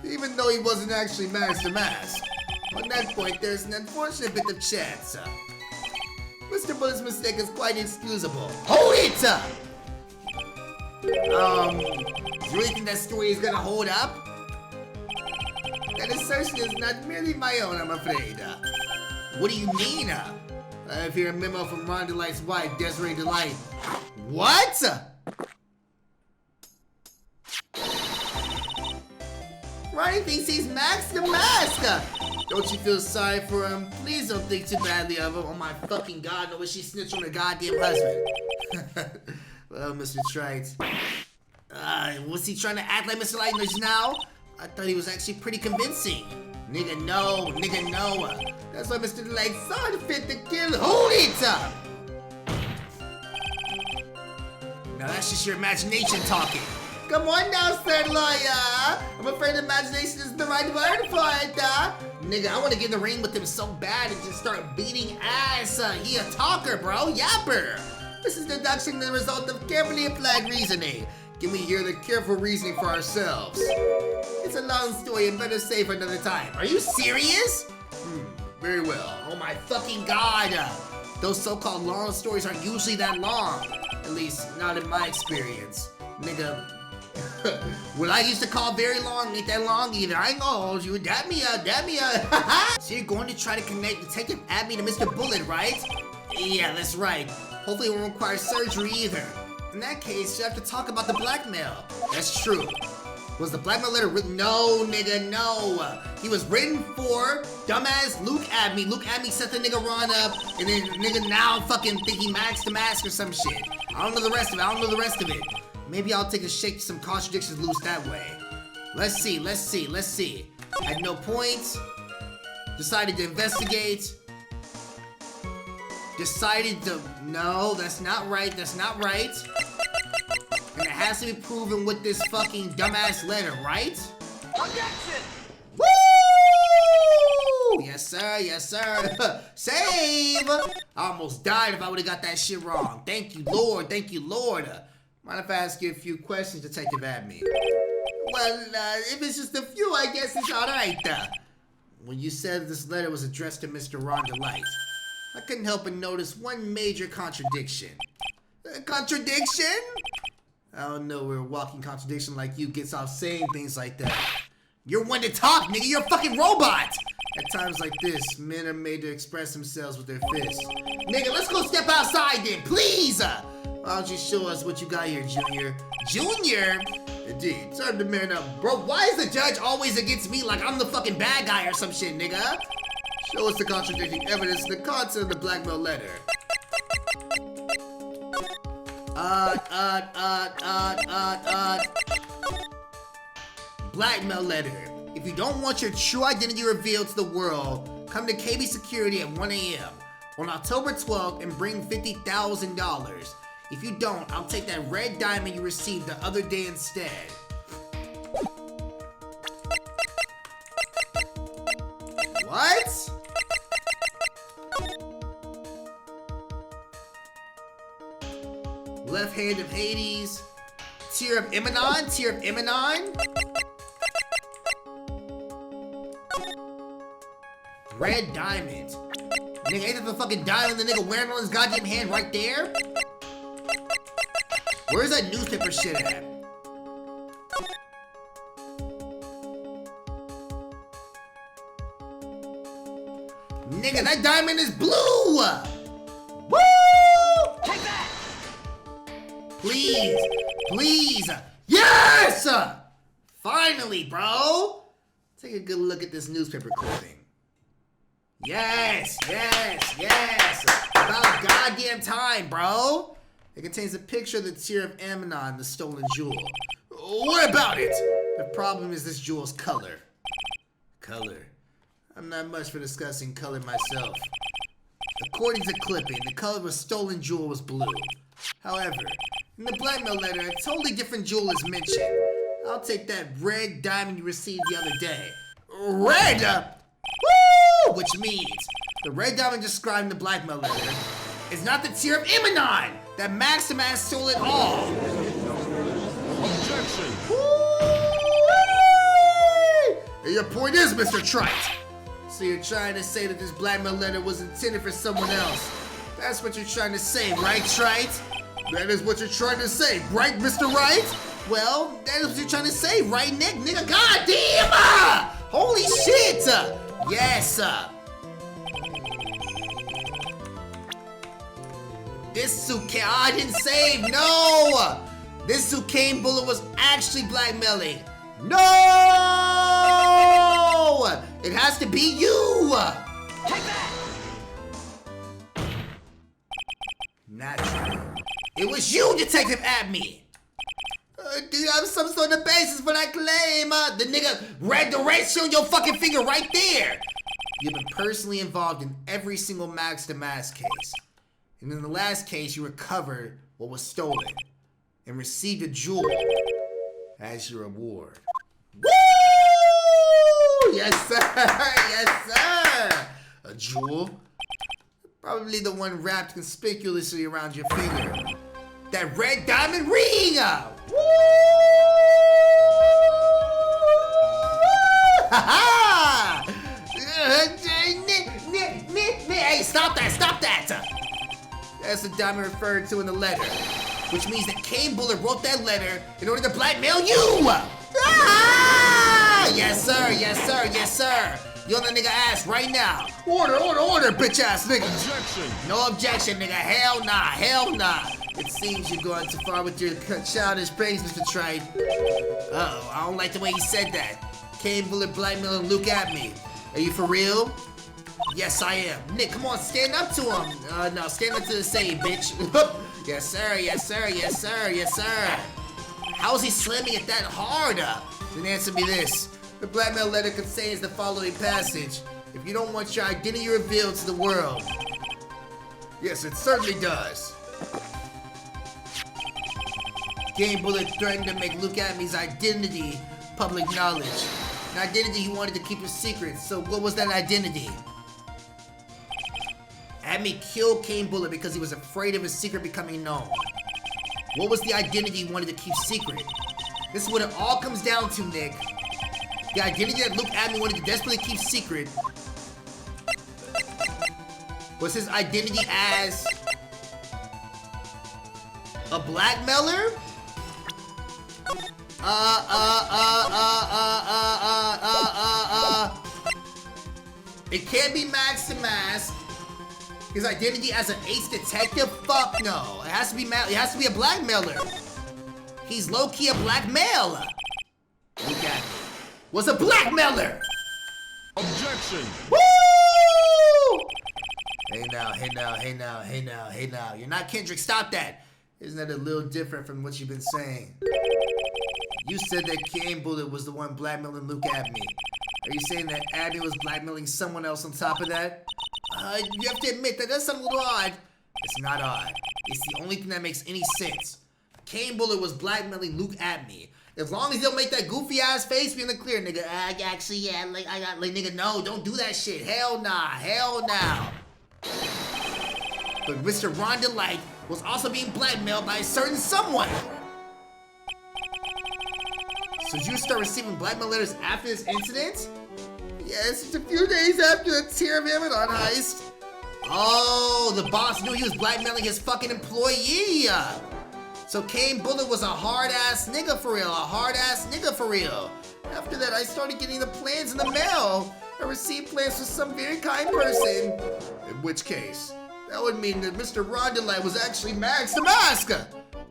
even though he wasn't actually mask to mask? On that point, there's an unfortunate bit of chance. Mr. Bullet's mistake is quite inexcusable. Hold it! Do you really think that story is gonna hold up? That assertion is not merely my own, I'm afraid. What do you mean? I have here a memo from Ron DeLite's wife, Desiree DeLite. What? Ronnie thinks he's max to mask. Don't you feel sorry for him? Please don't think too badly of him. Oh my fucking god, no way she snitched on her goddamn husband. Well, Mr. Trite. Was he trying to act like Mr. Light just now? I thought he was actually pretty convincing. Nigga, no. That's why Mr. Light saw the fit to kill. Hold it up! Now that's just your imagination talking. Come on now, sir lawyer. I'm afraid imagination is the right word for it. Nigga, I want to get in the ring with him so bad and just start beating ass. He a talker, bro. Yapper. This is deduction the result of carefully applied reasoning. Can we hear the careful reasoning for ourselves? It's a long story and better save for another time. Are you serious? Very well. Oh my fucking god. Those so-called long stories aren't usually that long. At least, not in my experience. Nigga, what I used to call very long ain't that long either. I ain't gonna hold you. Dab me up. So you're going to try to connect Detective Atmey to Mr. Bullet, right? Yeah, that's right. Hopefully it won't require surgery either. In that case, you have to talk about the blackmail. That's true. Was the blackmail letter written? No, nigga, no. He was written for dumbass Luke Atmey. Luke Atmey set the nigga Ron up, and then nigga now fucking think he max to mask or some shit. I don't know the rest of it. Maybe I'll take a shake some contradictions loose that way. Let's see. At no point, decided to investigate. No, that's not right. And it has to be proven with this fucking dumbass letter, right? Objection! Woo! Yes, sir. Save! I almost died if I would've got that shit wrong. Thank you, Lord. Mind if I ask you a few questions, Detective Atmey? Well, if it's just a few, I guess it's alright. When you said this letter was addressed to Mr. Ron DeLite, I couldn't help but notice one major contradiction. Contradiction? I don't know where a walking contradiction like you gets off saying things like that. You're one to talk, nigga. You're a fucking robot. At times like this, men are made to express themselves with their fists. Nigga, let's go step outside then, please. Why don't you show us what you got here, Junior? Junior? Indeed, turn the man up. Bro, why is the judge always against me like I'm the fucking bad guy or some shit, nigga? Show us the contradicting evidence in the content of the blackmail letter. Blackmail letter. If you don't want your true identity revealed to the world, come to KB Security at 1 a.m. on October 12th and bring $50,000. If you don't, I'll take that red diamond you received the other day instead. What? Left hand of Hades. Tear of Imenon? Red diamond. Nigga, ain't that the fucking diamond the nigga wearing on his goddamn hand right there? Where's that newspaper shit at? Nigga, that diamond is blue! Woo! Take that! Please! Yes! Finally, bro! Take a good look at this newspaper clipping. Yes! About goddamn time, bro! It contains a picture of the Tear of Amnon, the stolen jewel. What about it? The problem is this jewel's color. Color. I'm not much for discussing color myself. According to clipping, the color of a stolen jewel was blue. However, in the blackmail letter, a totally different jewel is mentioned. I'll take that red diamond you received the other day. Red? Woo! Which means the red diamond described in the blackmail letter is not the tear of Imanon that Maximus stole it all. Objection. And your point is, Mr. Trite. So you're trying to say that this blackmail letter was intended for someone else. That's what you're trying to say, right, Trite? That is what you're trying to say, right, Mr. Right? Well, that is what you're trying to say, right, Nick? Nigga, goddamn! Holy shit! Yes, this suitcase, I didn't save, no! This suitcase bullet was actually blackmailing. No! It has to be you! Take that! Not true. It was you, Detective Atmey! Do you have some sort of basis for that claim? The nigga read the red shit on your fucking finger right there! You've been personally involved in every single Max to Max case. And in the last case, you recovered what was stolen and received a jewel as your reward. Woo! Yes, sir! Yes, sir! A jewel? Probably the one wrapped conspicuously around your finger. That red diamond ring! Woo! Ha-ha! Hey, stop that! Stop that! That's the diamond referred to in the letter. Which means that Kane Bullet wrote that letter in order to blackmail you! Ah! Yes, sir! Yes, sir! Yes, sir! You on the nigga ass right now. Order, bitch ass nigga. Objection. No objection, nigga. Hell nah, hell nah. It seems you're going too far with your childish praise, Mr. Trite. Uh-oh, I don't like the way you said that. Kane Bullet blackmailing Luke Atmey. Are you for real? Yes, I am. Nick, come on, stand up to him. No, stand up to the same, bitch. Yes, sir, yes, sir, yes, sir, yes, sir. How is he slamming it that hard? Then answer me this. The blackmail letter contains the following passage. If you don't want your identity revealed to the world. Yes, it certainly does. Kane Bullet threatened to make Luke Atmey's identity public knowledge. An identity he wanted to keep a secret. So what was that identity? Atmey killed Kane Bullet because he was afraid of his secret becoming known. What was the identity he wanted to keep secret? This is what it all comes down to, Nick. The identity that Luke Atmey wanted to desperately keep secret was his identity as a blackmailer? It can't be Max to Mask. His identity as an ace detective? Fuck no. It has to be a blackmailer. He's low-key a blackmailer. Luke Atmey was a blackmailer. Objection. Woo! Hey now. You're not Kendrick. Stop that. Isn't that a little different from what you've been saying? You said that Kane Bullet was the one blackmailing Luke Atmey. Are you saying that Atmey was blackmailing someone else on top of that? You have to admit that does sound a little odd. It's not odd. It's the only thing that makes any sense. Kane Bullet was blackmailing Luke Atmey. As long as you don't make that goofy ass face, be in the clear, nigga. Nigga, no, don't do that shit. Hell nah, hell nah. But Mr. Ron DeLite was also being blackmailed by a certain someone. So did you start receiving blackmail letters after this incident? Yes, it's a few days after the tear of Imanon heist. Oh, the boss knew he was blackmailing his fucking employee. So Kane Bullet was a hard-ass nigga for real, After that, I started getting the plans in the mail. I received plans from some very kind person. In which case, that would mean that Mr. Ron DeLite was actually Max the Mask.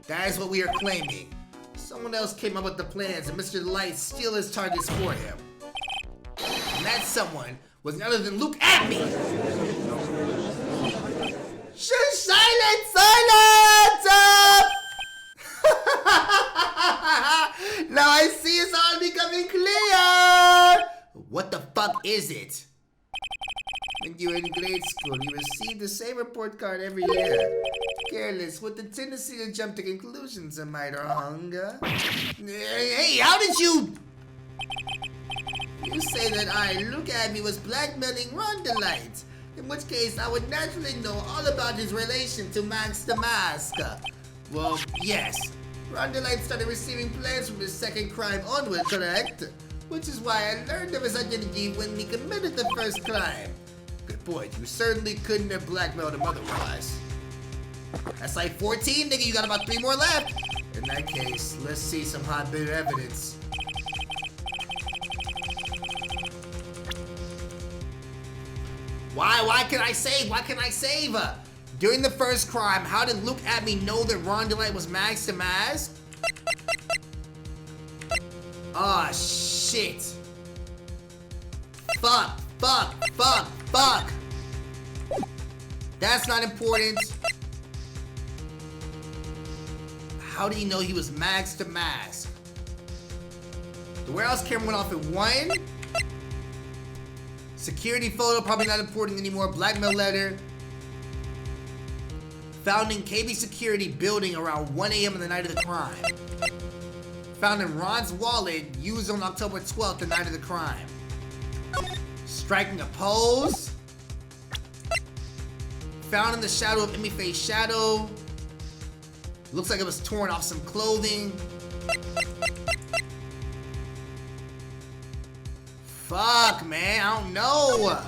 That is what we are claiming. Someone else came up with the plans and Mr. DeLite steal his targets for him. And that someone was none other than Luke Atmey. Silence! Now I see it's all becoming clear. What the fuck is it? you were in grade school, you received the same report card every year. Careless, with the tendency to jump to conclusions, am I wrong? Hey, how did you... You say that look at me, was blackmailing Ron DeLite. In which case, I would naturally know all about his relation to Max the Mask. Well, yes. Ron DeLite started receiving plans from his second crime onward, correct? Which is why I learned of his identity when he committed the first crime. Good point. You certainly couldn't have blackmailed him otherwise. That's like 14, nigga. You got about 3 more left. In that case, let's see some hot bit of evidence. Why can I save? Why can I save? During the first crime, how did Luke Atmey know that Ron DeLite was Max the Mask? Ah, shit. Fuck. That's not important. How did he know he was Max the Mask? The warehouse camera went off at 1. Security photo, probably not important anymore. Blackmail letter. Found in KB security building around 1 a.m. on the night of the crime. Found in Ron's wallet, used on October 12th, the night of the crime. Striking a pose. Found in the shadow of Atmey face shadow. Looks like it was torn off some clothing. Fuck, man, I don't know.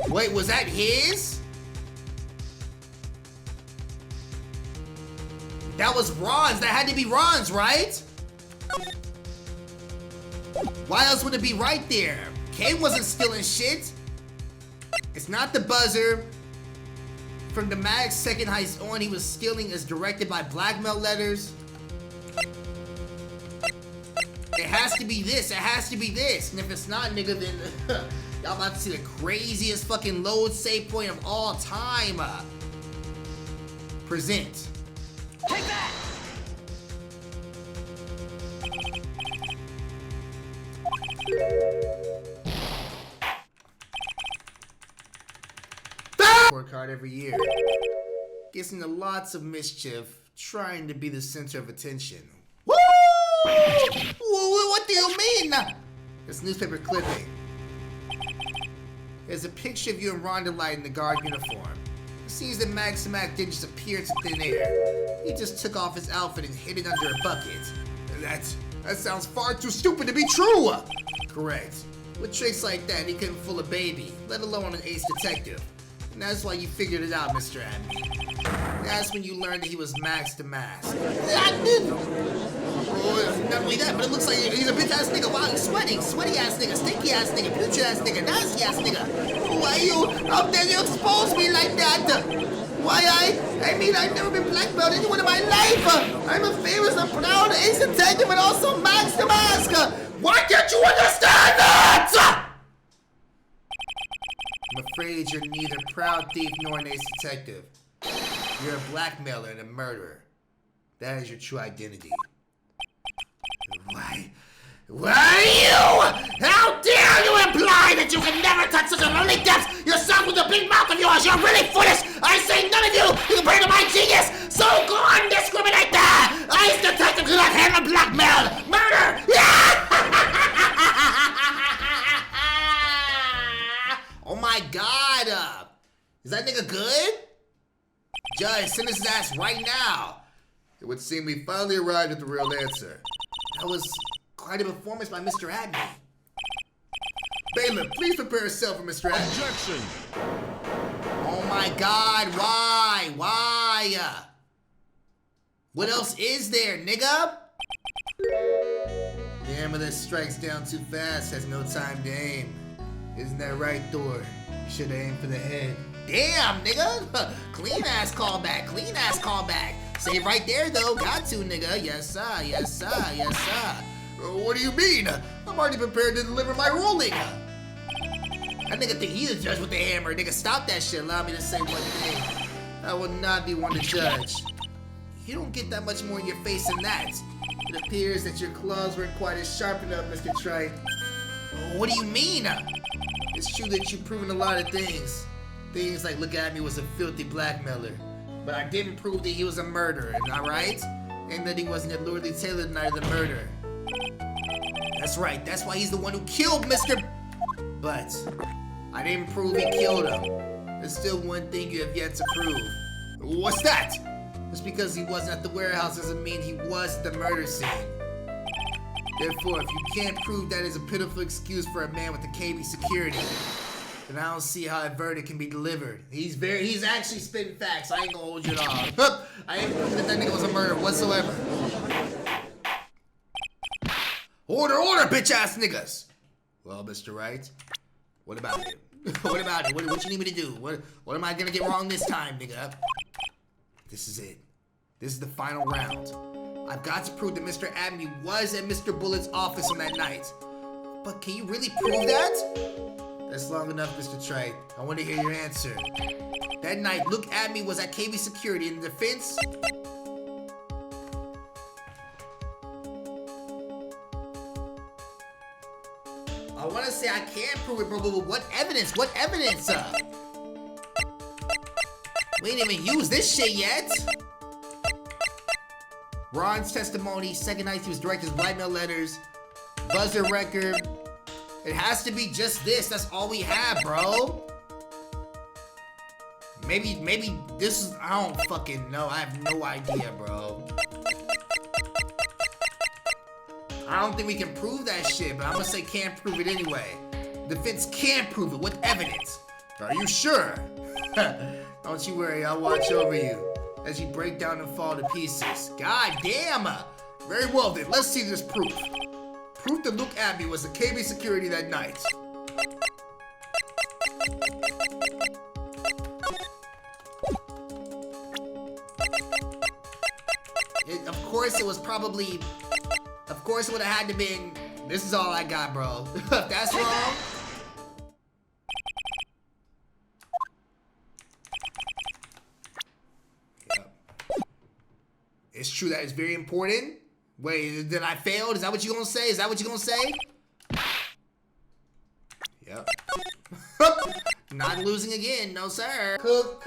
Wait, was that his? That was Ron's. That had to be Ron's, right? Why else would it be right there? Kane wasn't stealing shit. It's not the buzzer. From the Mag's second heist on, he was stealing as directed by blackmail letters. It has to be this. It has to be this. And if it's not, nigga, then y'all about to see the craziest fucking load save point of all time. Present. Take that! Report card every year. Gets into lots of mischief, trying to be the center of attention. Woo! What do you mean? This newspaper clipping. There's a picture of you and Ron DeLite in the guard uniform. It seems that Max didn't just appear to thin air. He just took off his outfit and hid it under a bucket. That sounds far too stupid to be true! Correct. With tricks like that, he couldn't fool a baby, let alone an ace detective. And that's why you figured it out, Mr. Atmey. That's when you learned that he was Max the Mask. I didn't! Oh, not only that, but it looks like he's a bitch-ass nigga, wild and sweaty-ass nigga, stinky-ass nigga, putrid-ass nigga, nasty-ass nigga. Why you, how dare you expose me like that? Why I mean, I've never been blackmailed anyone in my life. I'm a famous and proud ace detective and also Max the Mask. Why can't you understand that? I'm afraid you're neither proud thief nor an ace detective. You're a blackmailer and a murderer. That is your true identity. Why you? How dare you imply that you can never touch such a lonely depths yourself with the big mouth of yours? You're really foolish. I say none of you can bring to my genius. So go on, discriminate there. Ace detective cannot handle blackmail, murder. Oh my God. Is that nigga good? Judge, send his ass right now. It would seem we finally arrived at the real answer. That was quite a performance by Mr. Atmey. Bailiff, please prepare yourself for Mr. Atmey. Objection! Oh my God, why? Why? What else is there, nigga? The ambulance strikes down too fast, has no time to aim. Isn't that right, Thor? You should have aimed for the head. Damn, nigga! Clean ass callback, clean ass callback. Save right there, though. Got to, nigga. Yes, sir, yes, sir, yes, sir. What do you mean? I'm already prepared to deliver my ruling. That nigga think he's a judge with the hammer. Nigga, stop that shit. Allow me to say one thing. I will not be one to judge. You don't get that much more in your face than that. It appears that your claws weren't quite as sharp enough, Mr. Trite. What do you mean? It's true that you've proven a lot of things. Things like Look At Me was a filthy blackmailer. But I didn't prove that he was a murderer, am I right? And that he wasn't Lordly Taylor the night of the murder. That's right, that's why he's the one who killed Mr. But I didn't prove he killed him. There's still one thing you have yet to prove. What's that? Just because he wasn't at the warehouse doesn't mean he was at the murder scene. Therefore, if you can't prove that is a pitiful excuse for a man with the KB security, then I don't see how a verdict can be delivered. He's actually spitting facts. I ain't gonna hold you at all. I ain't proving that nigga was a murderer whatsoever. Order, bitch ass niggas! Well, Mr. Wright, what about it? What about it? What you need me to do? What am I gonna get wrong this time, nigga? This is it. This is the final round. I've got to prove that Mr. Atmey was at Mr. Bullet's office on that night. But can you really prove that? That's long enough, Mr. Trite. I want to hear your answer. That night, Look Atmey was at KB Security in the defense. I want to say I can't prove it, bro, but what evidence? What evidence? We ain't even used this shit yet. Ron's testimony, second night he was directed blackmail letters, buzzer record. It has to be just this. That's all we have, bro. Maybe this is, I don't fucking know. I have no idea, bro. I don't think we can prove that shit, but I'm gonna say can't prove it anyway. Defense can't prove it with evidence. Are you sure? Don't you worry, I'll watch over you as you break down and fall to pieces. God damn! Very well then, let's see this proof. Proof that Look At Me was the KB security that night. Of course it was probably... Of course it would have had to been... This is all I got, bro. If that's wrong... It's true that it's very important. Wait, then I failed? Is that what you gonna say? Is that what you gonna say? Yep. Not losing again, no sir. Cooked.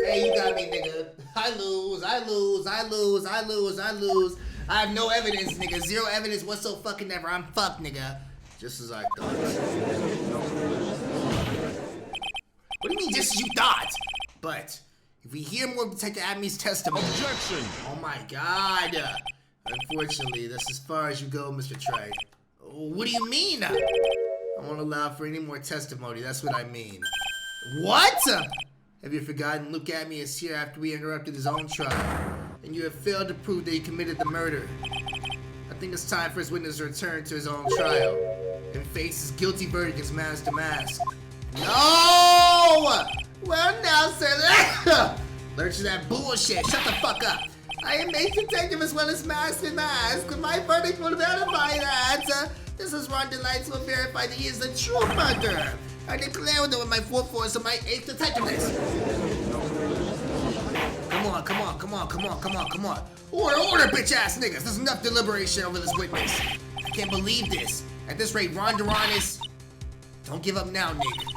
Hey, you got me, nigga. I lose. I have no evidence, nigga. Zero evidence whatsoever. I'm fucked, nigga. Just as I thought. What do you mean just as you thought? But... if we hear more of Detective Atmey's testimony... Objection! Oh my god! Unfortunately, that's as far as you go, Mr. Trite. What do you mean? I won't allow for any more testimony, that's what I mean. What? Have you forgotten Look Atmey is here after we interrupted his own trial, and you have failed to prove that he committed the murder. I think it's time for his witness to return to his own trial and face his guilty verdict as mask to mask. No! Well now, sir, lurch to that bullshit. Shut the fuck up. I am a detective as well as mask and mask. My verdict will verify that. This is Ron DeLite will verify that he is the true murderer. I declare with my full force of my 8th detectiveness. Come on. Order, bitch ass niggas. There's enough deliberation over this witness. I can't believe this. At this rate, Ron DeLite is... Don't give up now, Nick.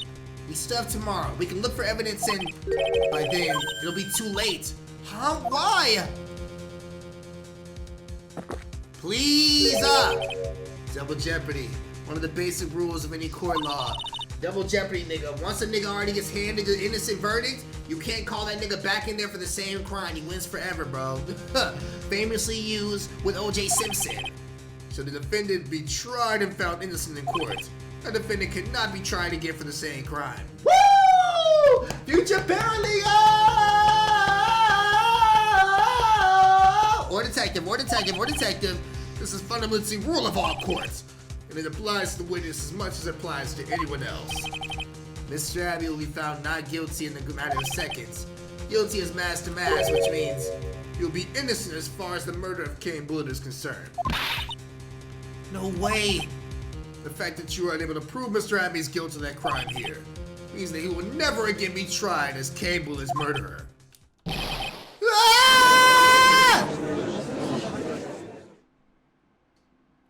We still have tomorrow. We can look for evidence and by then, it'll be too late. Huh? Why? Please, Double jeopardy. One of the basic rules of any court law. Double jeopardy, nigga. Once a nigga already gets handed an innocent verdict, you can't call that nigga back in there for the same crime. He wins forever, bro. Famously used with O.J. Simpson. So the defendant be tried and found innocent in court. A defendant cannot be tried again for the same crime. Woo! Future paralegal! Or detective. This is fundamentally rule of all courts, and it applies to the witness as much as it applies to anyone else. Mr. Atmey will be found not guilty in the matter of seconds. Guilty as mask to mask, which means you'll be innocent as far as the murder of Kane Bullitt is concerned. No way! The fact that you are unable to prove Mr. Atmey's guilt of that crime here means that he will never again be tried as Kane Bullitt's murderer.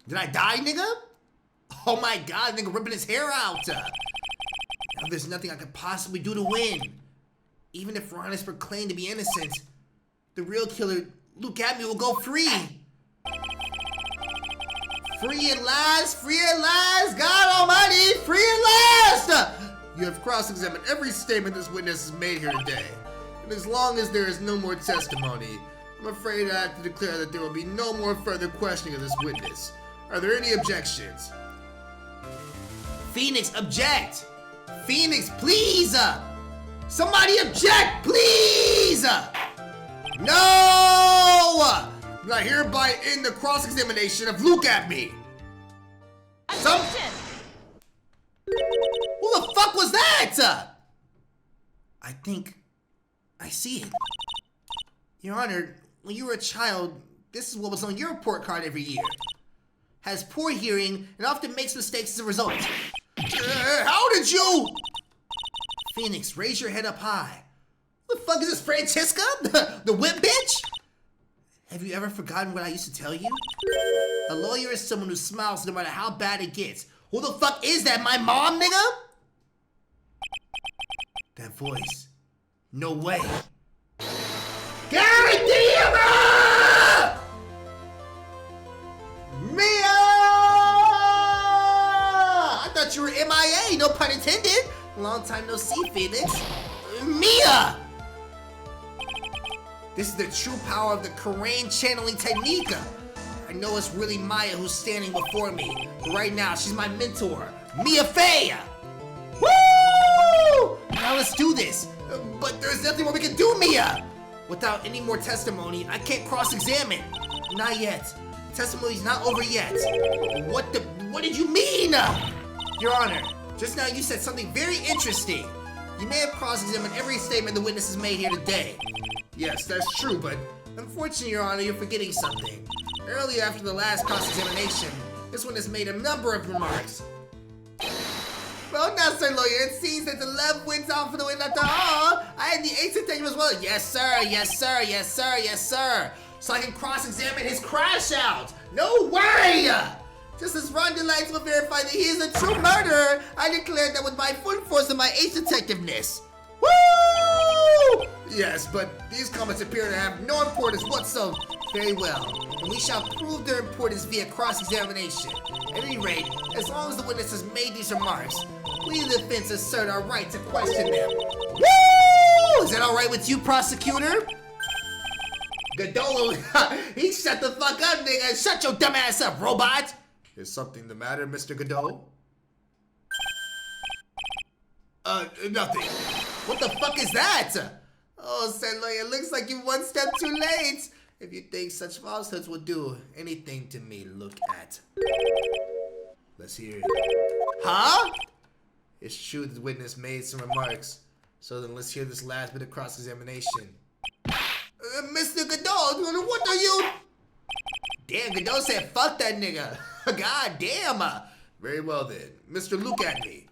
Did I die, nigga? Oh my god, nigga ripping his hair out. Now there's nothing I could possibly do to win. Even if Ron is proclaimed to be innocent, the real killer, Luke Atmey, will go free. Free at last, free at last, God almighty, free at last! You have cross-examined every statement this witness has made here today. And as long as there is no more testimony, I'm afraid I have to declare that there will be no more further questioning of this witness. Are there any objections? Phoenix, object! Phoenix, please! Somebody object, please! No! I hereby end the cross-examination of Luke Atmey. Who the fuck was that? I think I see it. Your Honor, when you were a child, this is what was on your report card every year. Has poor hearing and often makes mistakes as a result. How did you? Phoenix, raise your head up high. What the fuck is this, Francesca? The whip bitch? Have you ever forgotten what I used to tell you? A lawyer is someone who smiles no matter how bad it gets. Who the fuck is that, my mom, nigga? That voice. No way. God damn it! Mia! I thought you were MIA, no pun intended. Long time no see, Phoenix. Mia! This is the true power of the Korean channeling technique. I know it's really Maya who's standing before me, but right now she's my mentor, Mia Fey! Woo! Now let's do this. But there's nothing more we can do, Mia! Without any more testimony, I can't cross-examine. Not yet. Testimony's not over yet. What did you mean? Your Honor, just now you said something very interesting. You may have cross-examined every statement the witness has made here today. Yes, that's true, but unfortunately, Your Honor, you're forgetting something. Earlier, after the last cross-examination, this witness made a number of remarks. Well, now, sir lawyer, it seems that the love wins out for the win after all. I had the ace detective as well. Yes, sir, yes, sir, yes, sir, yes, sir. So I can cross-examine his crash out. No way! Just as Ron DeLite will verify that he is a true murderer, I declare that with my full force of my ace detectiveness. Woo! Yes, but these comments appear to have no importance whatsoever. Very well, and we shall prove their importance via cross-examination. At any rate, as long as the witness has made these remarks, we the defense assert our right to question them. Woo! Is that all right with you, prosecutor? Godolo, he shut the fuck up, nigga. Shut your dumb ass up, robot. Is something the matter, Mr. Godot? Nothing. What the fuck is that? Oh, said lawyer, looks like you're one step too late. If you think such falsehoods will do anything to me, look at. Let's hear it. Huh? It's true the witness made some remarks. So then let's hear this last bit of cross-examination. Mr. Godot, what are you? Damn, Godot said fuck that nigga. God damn. Very well then. Mr. Luke Atmey.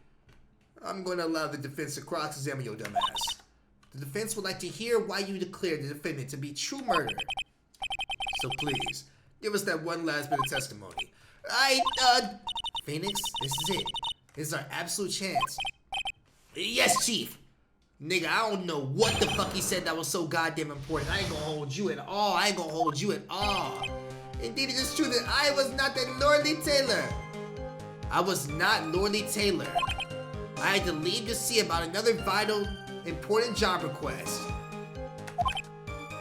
I'm going to allow the defense to cross-examine your dumb ass. The defense would like to hear why you declared the defendant to be true murderer. So please, give us that one last bit of testimony. Phoenix, this is it. This is our absolute chance. Yes, Chief. Nigga, I don't know what the fuck he said that was so goddamn important. I ain't gonna hold you at all. I ain't gonna hold you at all. Indeed, it is true that I was not that Lordly Taylor. I was not Lordly Taylor. I had to leave to see about another vital, important job request.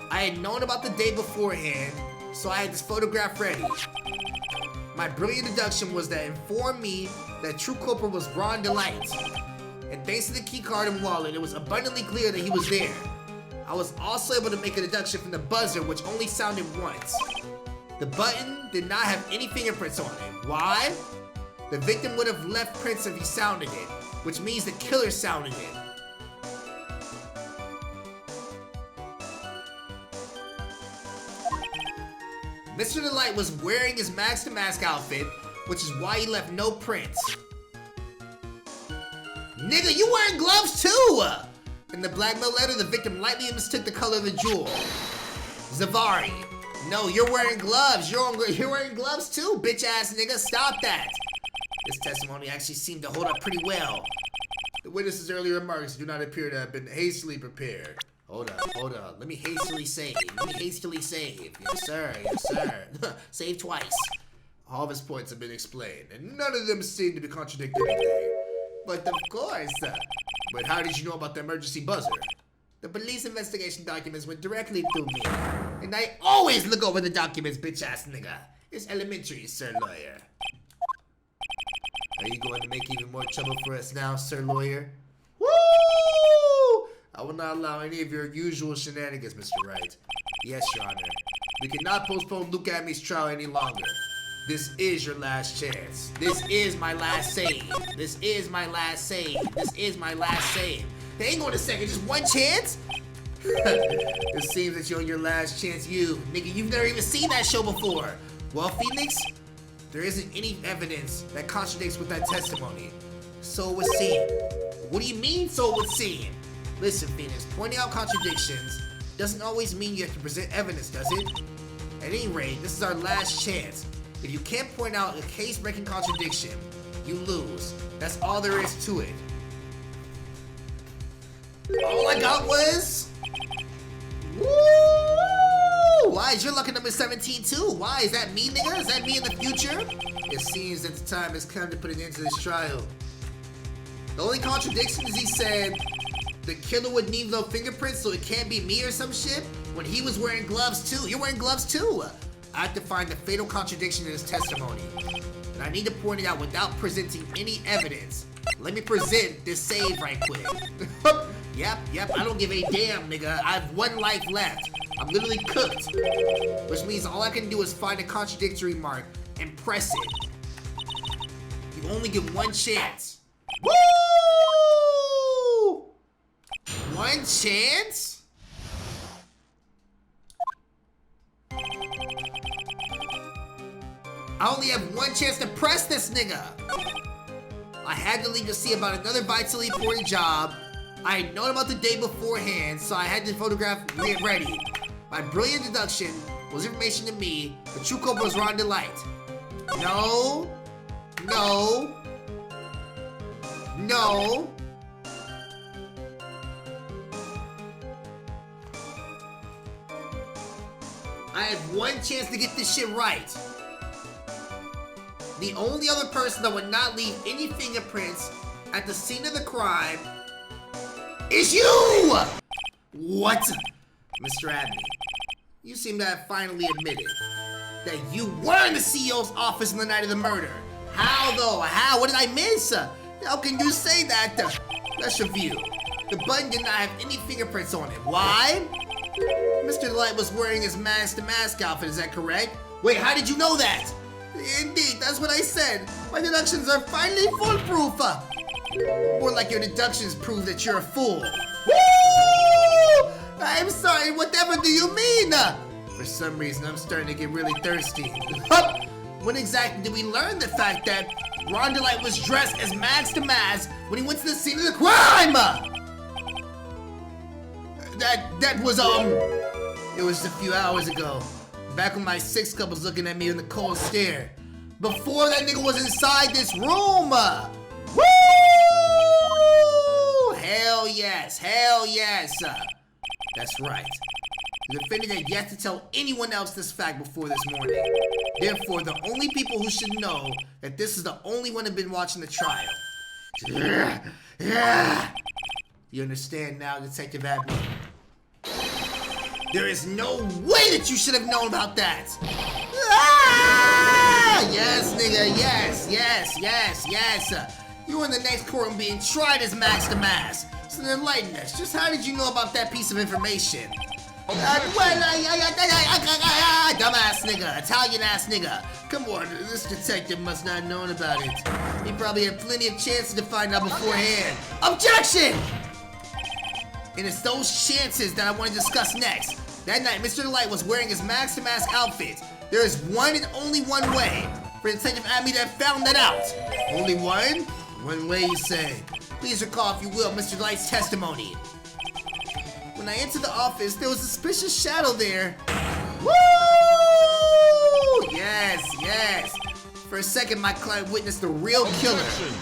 I had known about the day beforehand, so I had this photograph ready. My brilliant deduction was that informed me that true culprit was Ron DeLite. And thanks to the keycard and wallet, it was abundantly clear that he was there. I was also able to make a deduction from the buzzer, which only sounded once. The button did not have any fingerprints on it. Why? The victim would have left prints if he sounded it, which means the killer sounded it. Mr. DeLite was wearing his mask-to-mask outfit, which is why he left no prints. Nigga, you wearing gloves too! In the blackmail letter, the victim lightly mistook the color of the jewel. Zavari. No, you're wearing gloves. You're wearing gloves too, bitch ass nigga. Stop that. This testimony actually seemed to hold up pretty well. The witness's earlier remarks do not appear to have been hastily prepared. Hold up. Let me hastily save. Yes, sir. Save twice. All of his points have been explained, and none of them seem to be contradicting anything. But of course. But how did you know about the emergency buzzer? The police investigation documents went directly through me. And I always look over the documents, bitch-ass nigga. It's elementary, sir lawyer. Are you going to make even more trouble for us now, sir lawyer? Woo! I will not allow any of your usual shenanigans, Mr. Wright. Yes, Your Honor. We cannot postpone Luke Atmey's trial any longer. This is your last chance. This is my last save. They ain't going to second, just one chance? It seems that you're on your last chance, nigga, you've never even seen that show before. Well, Phoenix, there isn't any evidence that contradicts with that testimony. So it would seem. What do you mean, so it would seem? Listen, Phoenix, pointing out contradictions doesn't always mean you have to present evidence, does it? At any rate, this is our last chance. If you can't point out a case-breaking contradiction, you lose. That's all there is to it. All I got was... Woo! Why is your lucky number 17 too? Why? Is that me, nigga? Is that me in the future? It seems that the time has come to put an end to this trial. The only contradiction is he said the killer would need no fingerprints, so it can't be me or some shit, when he was wearing gloves too. You're wearing gloves too. I have to find the fatal contradiction in his testimony. And I need to point it out without presenting any evidence. Let me present this save right quick. Yep, I don't give a damn, nigga. I have one life left. I'm literally cooked. Which means all I can do is find a contradictory mark and press it. You only get one chance. Woo! One chance? I only have one chance to press this nigga. I had to leave to see about another vitally important job. I had known about the day beforehand, so I had the photograph ready. My brilliant deduction was information to me. The true culprit was DeLite. No. I have one chance to get this shit right. The only other person that would not leave any fingerprints at the scene of the crime is you! What? Mr. Atmey, you seem to have finally admitted that you were in the CEO's office on the night of the murder. How though? How? What did I miss? How can you say that? Let's review. The button did not have any fingerprints on it. Why? Mr. DeLite was wearing his mask-to-mask outfit, is that correct? Wait, how did you know that? Indeed, that's what I said. My deductions are finally foolproof. More like your deductions prove that you're a fool. Woo! I'm sorry, whatever do you mean? For some reason, I'm starting to get really thirsty. When exactly did we learn the fact that DeLite was dressed as mask to mask when he went to the scene of the crime? That was, it was a few hours ago. Back when my sixth cup was looking at me with a cold stare. Before that nigga was inside this room! Woo! Hell yes, hell yes! That's right. The defendant had yet to tell anyone else this fact before this morning. Therefore, the only people who should know that this is the only one who've been watching the trial. You understand now, Detective Atmey? There is no way that you should have known about that! Yes, nigga, yes. You were in the next courtroom being tried as mask to mask. So enlighten us. Just how did you know about that piece of information? Dumbass nigga, Italian ass nigga. Come on, this detective must not have known about it. He probably had plenty of chances to find out beforehand. Objection! And it's those chances that I want to discuss next. That night, Mr. DeLite was wearing his mask-to-mask outfit. There is one and only one way for Detective Atmey to have found that out. Only one? One way, you say. Please recall, if you will, Mr. DeLite's testimony. When I entered the office, there was a suspicious shadow there. Woo! Yes, yes. For a second, my client witnessed the real killer. Objection.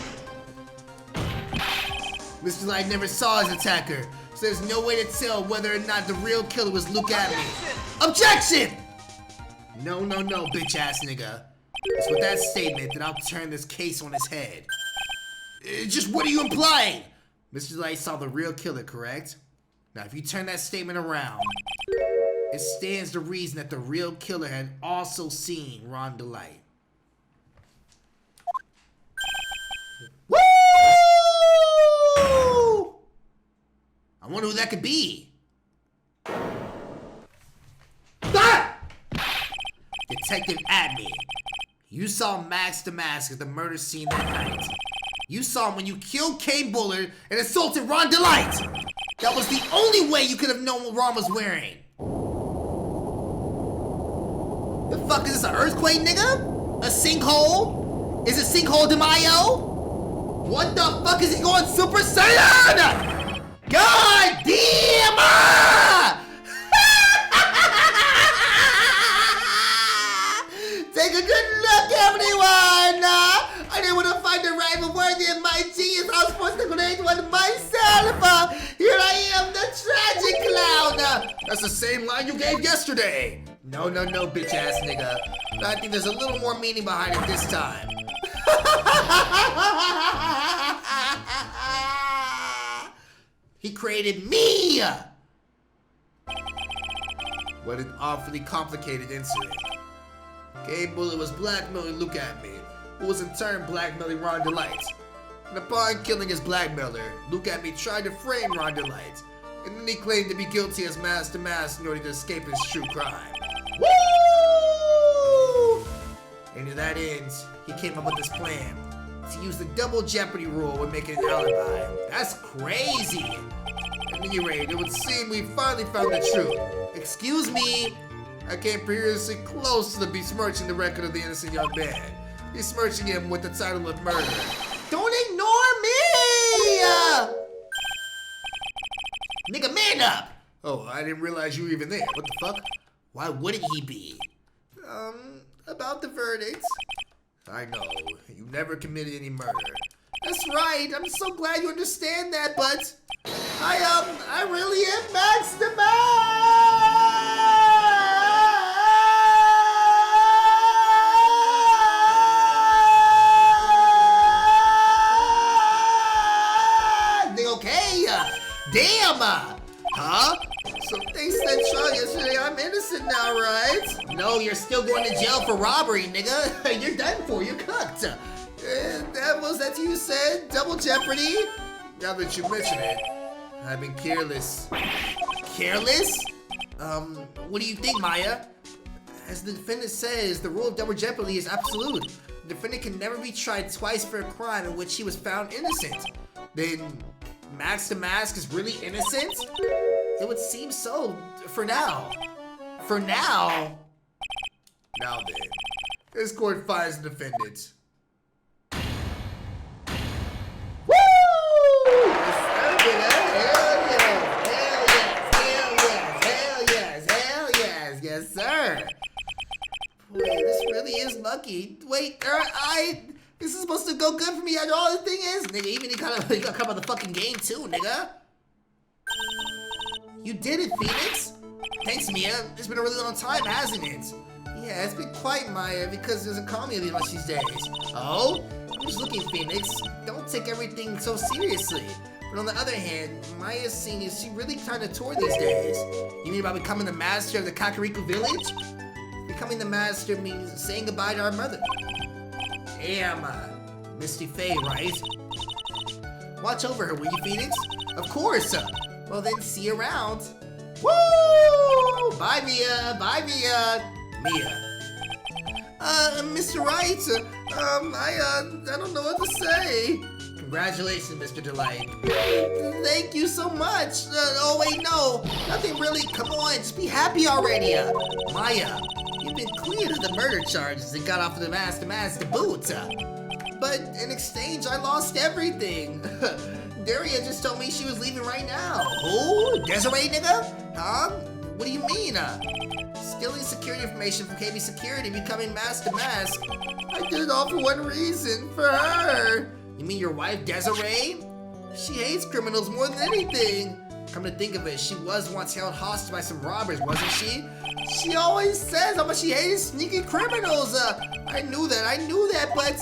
Mr. Light never saw his attacker, so there's no way to tell whether or not the real killer was Luke Atmey. Objection! No, bitch ass nigga. It's with that statement that I'll turn this case on his head. Just what are you implying? Mr. Light saw the real killer, correct? Now, if you turn that statement around, it stands to reason that the real killer had also seen Ron DeLite. Woo! I wonder who that could be. Ah! Detective Atmey, you saw Max the Mask at the murder scene that night. You saw him when you killed Kane Bullard and assaulted Ron DeLite. That was the only way you could have known what Ron was wearing. The fuck is this, an earthquake, nigga? A sinkhole? Is it Sinkhole de Mayo? What the fuck is he going Super Saiyan? God damn! Take a good look, everyone! I didn't want to find a rival worthy of my genius. I was supposed to create one myself. Here I am, the tragic clown. That's the same line you gave yesterday. No, bitch ass nigga. I think there's a little more meaning behind it this time. He created me! What an awfully complicated incident. Kane Bullard was blackmailing Luke Atmey, who was in turn blackmailing Ron DeLite. And upon killing his blackmailer, Luke Atmey tried to frame Ron DeLite, and then he claimed to be guilty as master in order to escape his true crime. Woo! And to that end, he came up with this plan to use the double jeopardy rule when making an alibi. That's crazy! At any rate, it would seem we finally found the truth. Excuse me, I came perilously close to besmirching the record of the innocent young man, besmirching him with the title of murder. Don't ignore me! Nigga, man up! Oh, I didn't realize you were even there. What the fuck? Why wouldn't he be? About the verdict. I know, you never committed any murder. That's right, I'm so glad you understand that, but I really am Max the Man! Okay, damn! Huh? So they said trial yesterday, I'm innocent now, right? No, you're still going to jail for robbery, nigga. You're done for, you're cooked. That's you said? Double jeopardy? Now that you mention it, I've been careless. Careless? What do you think, Maya? As the defendant says, the rule of double jeopardy is absolute. The defendant can never be tried twice for a crime in which he was found innocent. Then, Max the Mask is really innocent? It would seem so, for now. For now? Now then, this court finds the defendant. Woo! Yes, sir. Boy, this really is lucky. Wait, this is supposed to go good for me after all the thing is? Nigga, even you gotta come on the fucking game too, nigga. You did it, Phoenix. Thanks, Mia. It's been a really long time, hasn't it? Yeah, it's been quite, Maya, because doesn't call me much these days. Oh? I'm just looking, Phoenix. Don't take everything so seriously. But on the other hand, Maya's scene is she really kind of tore these days. You mean about becoming the master of the Kakariko village? Becoming the master means saying goodbye to our mother. Damn, Misty Faye, right? Watch over her, will you, Phoenix? Of course. Well then, see you around. Woo! Bye, Mia. Bye, Mia. Mia. Mr. Wright, I don't know what to say. Congratulations, Mr. DeLite. Thank you so much. Oh wait, no, nothing really. Come on, just be happy already. Maya, you've been cleared of the murder charges and got off the mask to boot. But in exchange, I lost everything. Daria just told me she was leaving right now. Who? Desiree, nigga? Huh? What do you mean? Stealing security information from KB Security, becoming mask to mask. I did it all for one reason, for her. You mean your wife, Desiree? She hates criminals more than anything. Come to think of it, she was once held hostage by some robbers, wasn't she? She always says how much she hates sneaky criminals. I knew that, but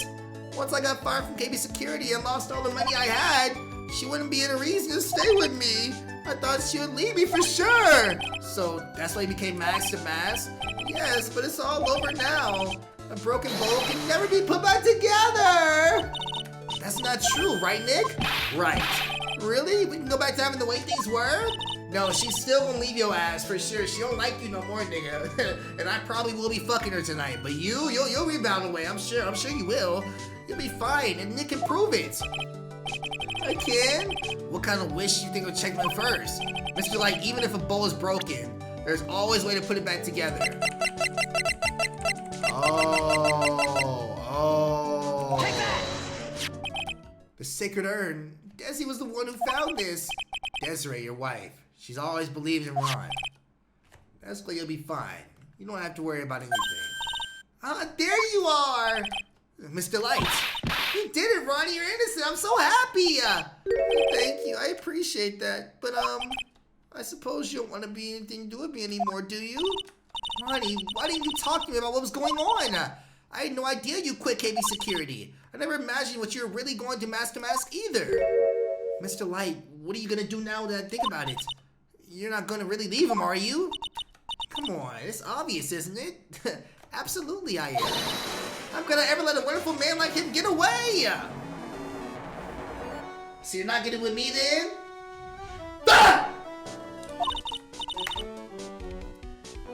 once I got fired from KB Security and lost all the money I had, she wouldn't be any reason to stay with me. I thought she would leave me for sure. So that's why you became mask to mask? Yes, but it's all over now. A broken bowl can never be put back together. That's not true, right, Nick? Right. Really? We can go back to having the way things were? No, she's still gonna leave your ass for sure. She don't like you no more, nigga. And I probably will be fucking her tonight. But you'll rebound away. I'm sure you will. You'll be fine, and Nick can prove it. I can? What kind of wish you think will check me first? Mr. Light, even if a bowl is broken, there's always a way to put it back together. Oh. Take that! The sacred urn. Desi was the one who found this. Desiree, your wife. She's always believed in Ron. That's why you'll be fine. You don't have to worry about anything. Ah, there you are! Mr. Light. You did it, Ronnie. You're innocent. I'm so happy. Thank you. I appreciate that. But, I suppose you don't want to be anything to do with me anymore, do you? Ronnie, why didn't you talk to me about what was going on? I had no idea you quit KB Security. I never imagined what you were really going to mask either. Mr. Light, what are you going to do now that I think about it? You're not going to really leave him, are you? Come on, it's obvious, isn't it? Absolutely I am. I'm gonna ever let a wonderful man like him get away! So you're not getting with me then? Ah!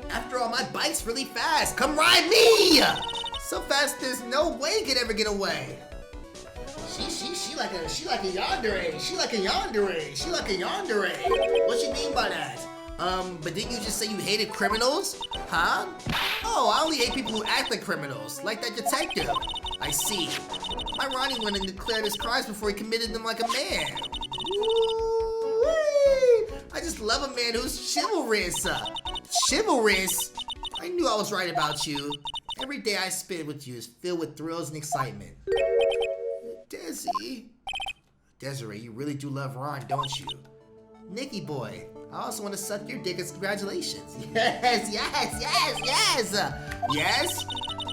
After all, my bike's really fast. Come ride me! So fast there's no way you could ever get away. She like a yandere. She like a yandere. She like a yandere. What you mean by that? But didn't you just say you hated criminals? Huh? Oh, I only hate people who act like criminals, like that detective. I see. My Ronnie went and declared his crimes before he committed them like a man. Woo-wee. I just love a man who's chivalrous. Chivalrous? I knew I was right about you. Every day I spend with you is filled with thrills and excitement. Desi. Desiree, you really do love Ron, don't you? Nicky boy, I also want to suck your dick as congratulations. Yes. Yes?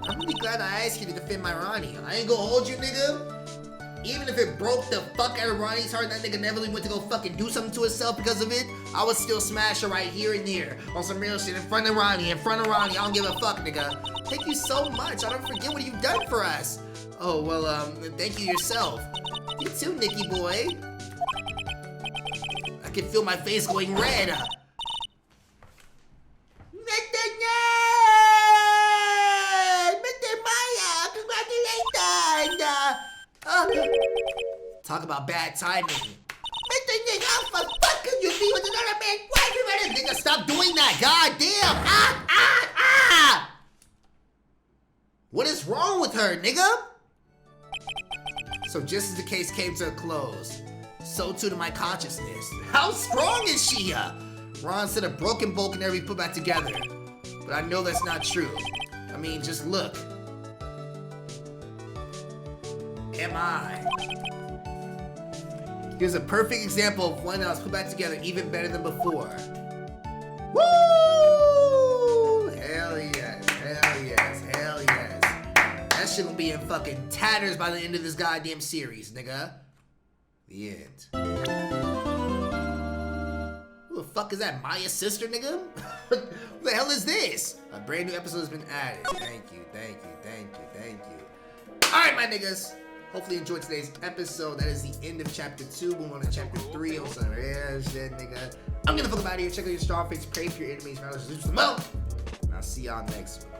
I'm really glad I asked you to defend my Ronnie. I ain't gonna hold you, nigga. Even if it broke the fuck out of Ronnie's heart and that nigga never went to go fucking do something to himself because of it, I would still smash her right here and there. On some real shit in front of Ronnie. I don't give a fuck, nigga. Thank you so much. I don't forget what you've done for us. Oh, well, thank you yourself. You too, Nicky boy. I can feel my face going red. Mr. Maya, congratulations! Talk about bad timing. Mr. Nick, how the fuck could you be with another man? Why you ready? Nigga, stop doing that. God damn. What is wrong with her, nigga? So just as the case came to a close, so too to my consciousness. How strong is she? Ron said a broken bolt can never be put back together. But I know that's not true. I mean, just look. Am I? Here's a perfect example of one that was put back together even better than before. Woo! Hell yes, hell yes, hell yes. That shit will be in fucking tatters by the end of this goddamn series, nigga. The end. Who the fuck is that? Maya's sister, nigga? Who the hell is this? A brand new episode has been added. Thank you. Alright, my niggas. Hopefully you enjoyed today's episode. That is the end of chapter 2. We're on to chapter 3 on some real shit, nigga. I'm gonna fuck out of here. Check out your star face. Pray for your enemies. And I'll see y'all next one.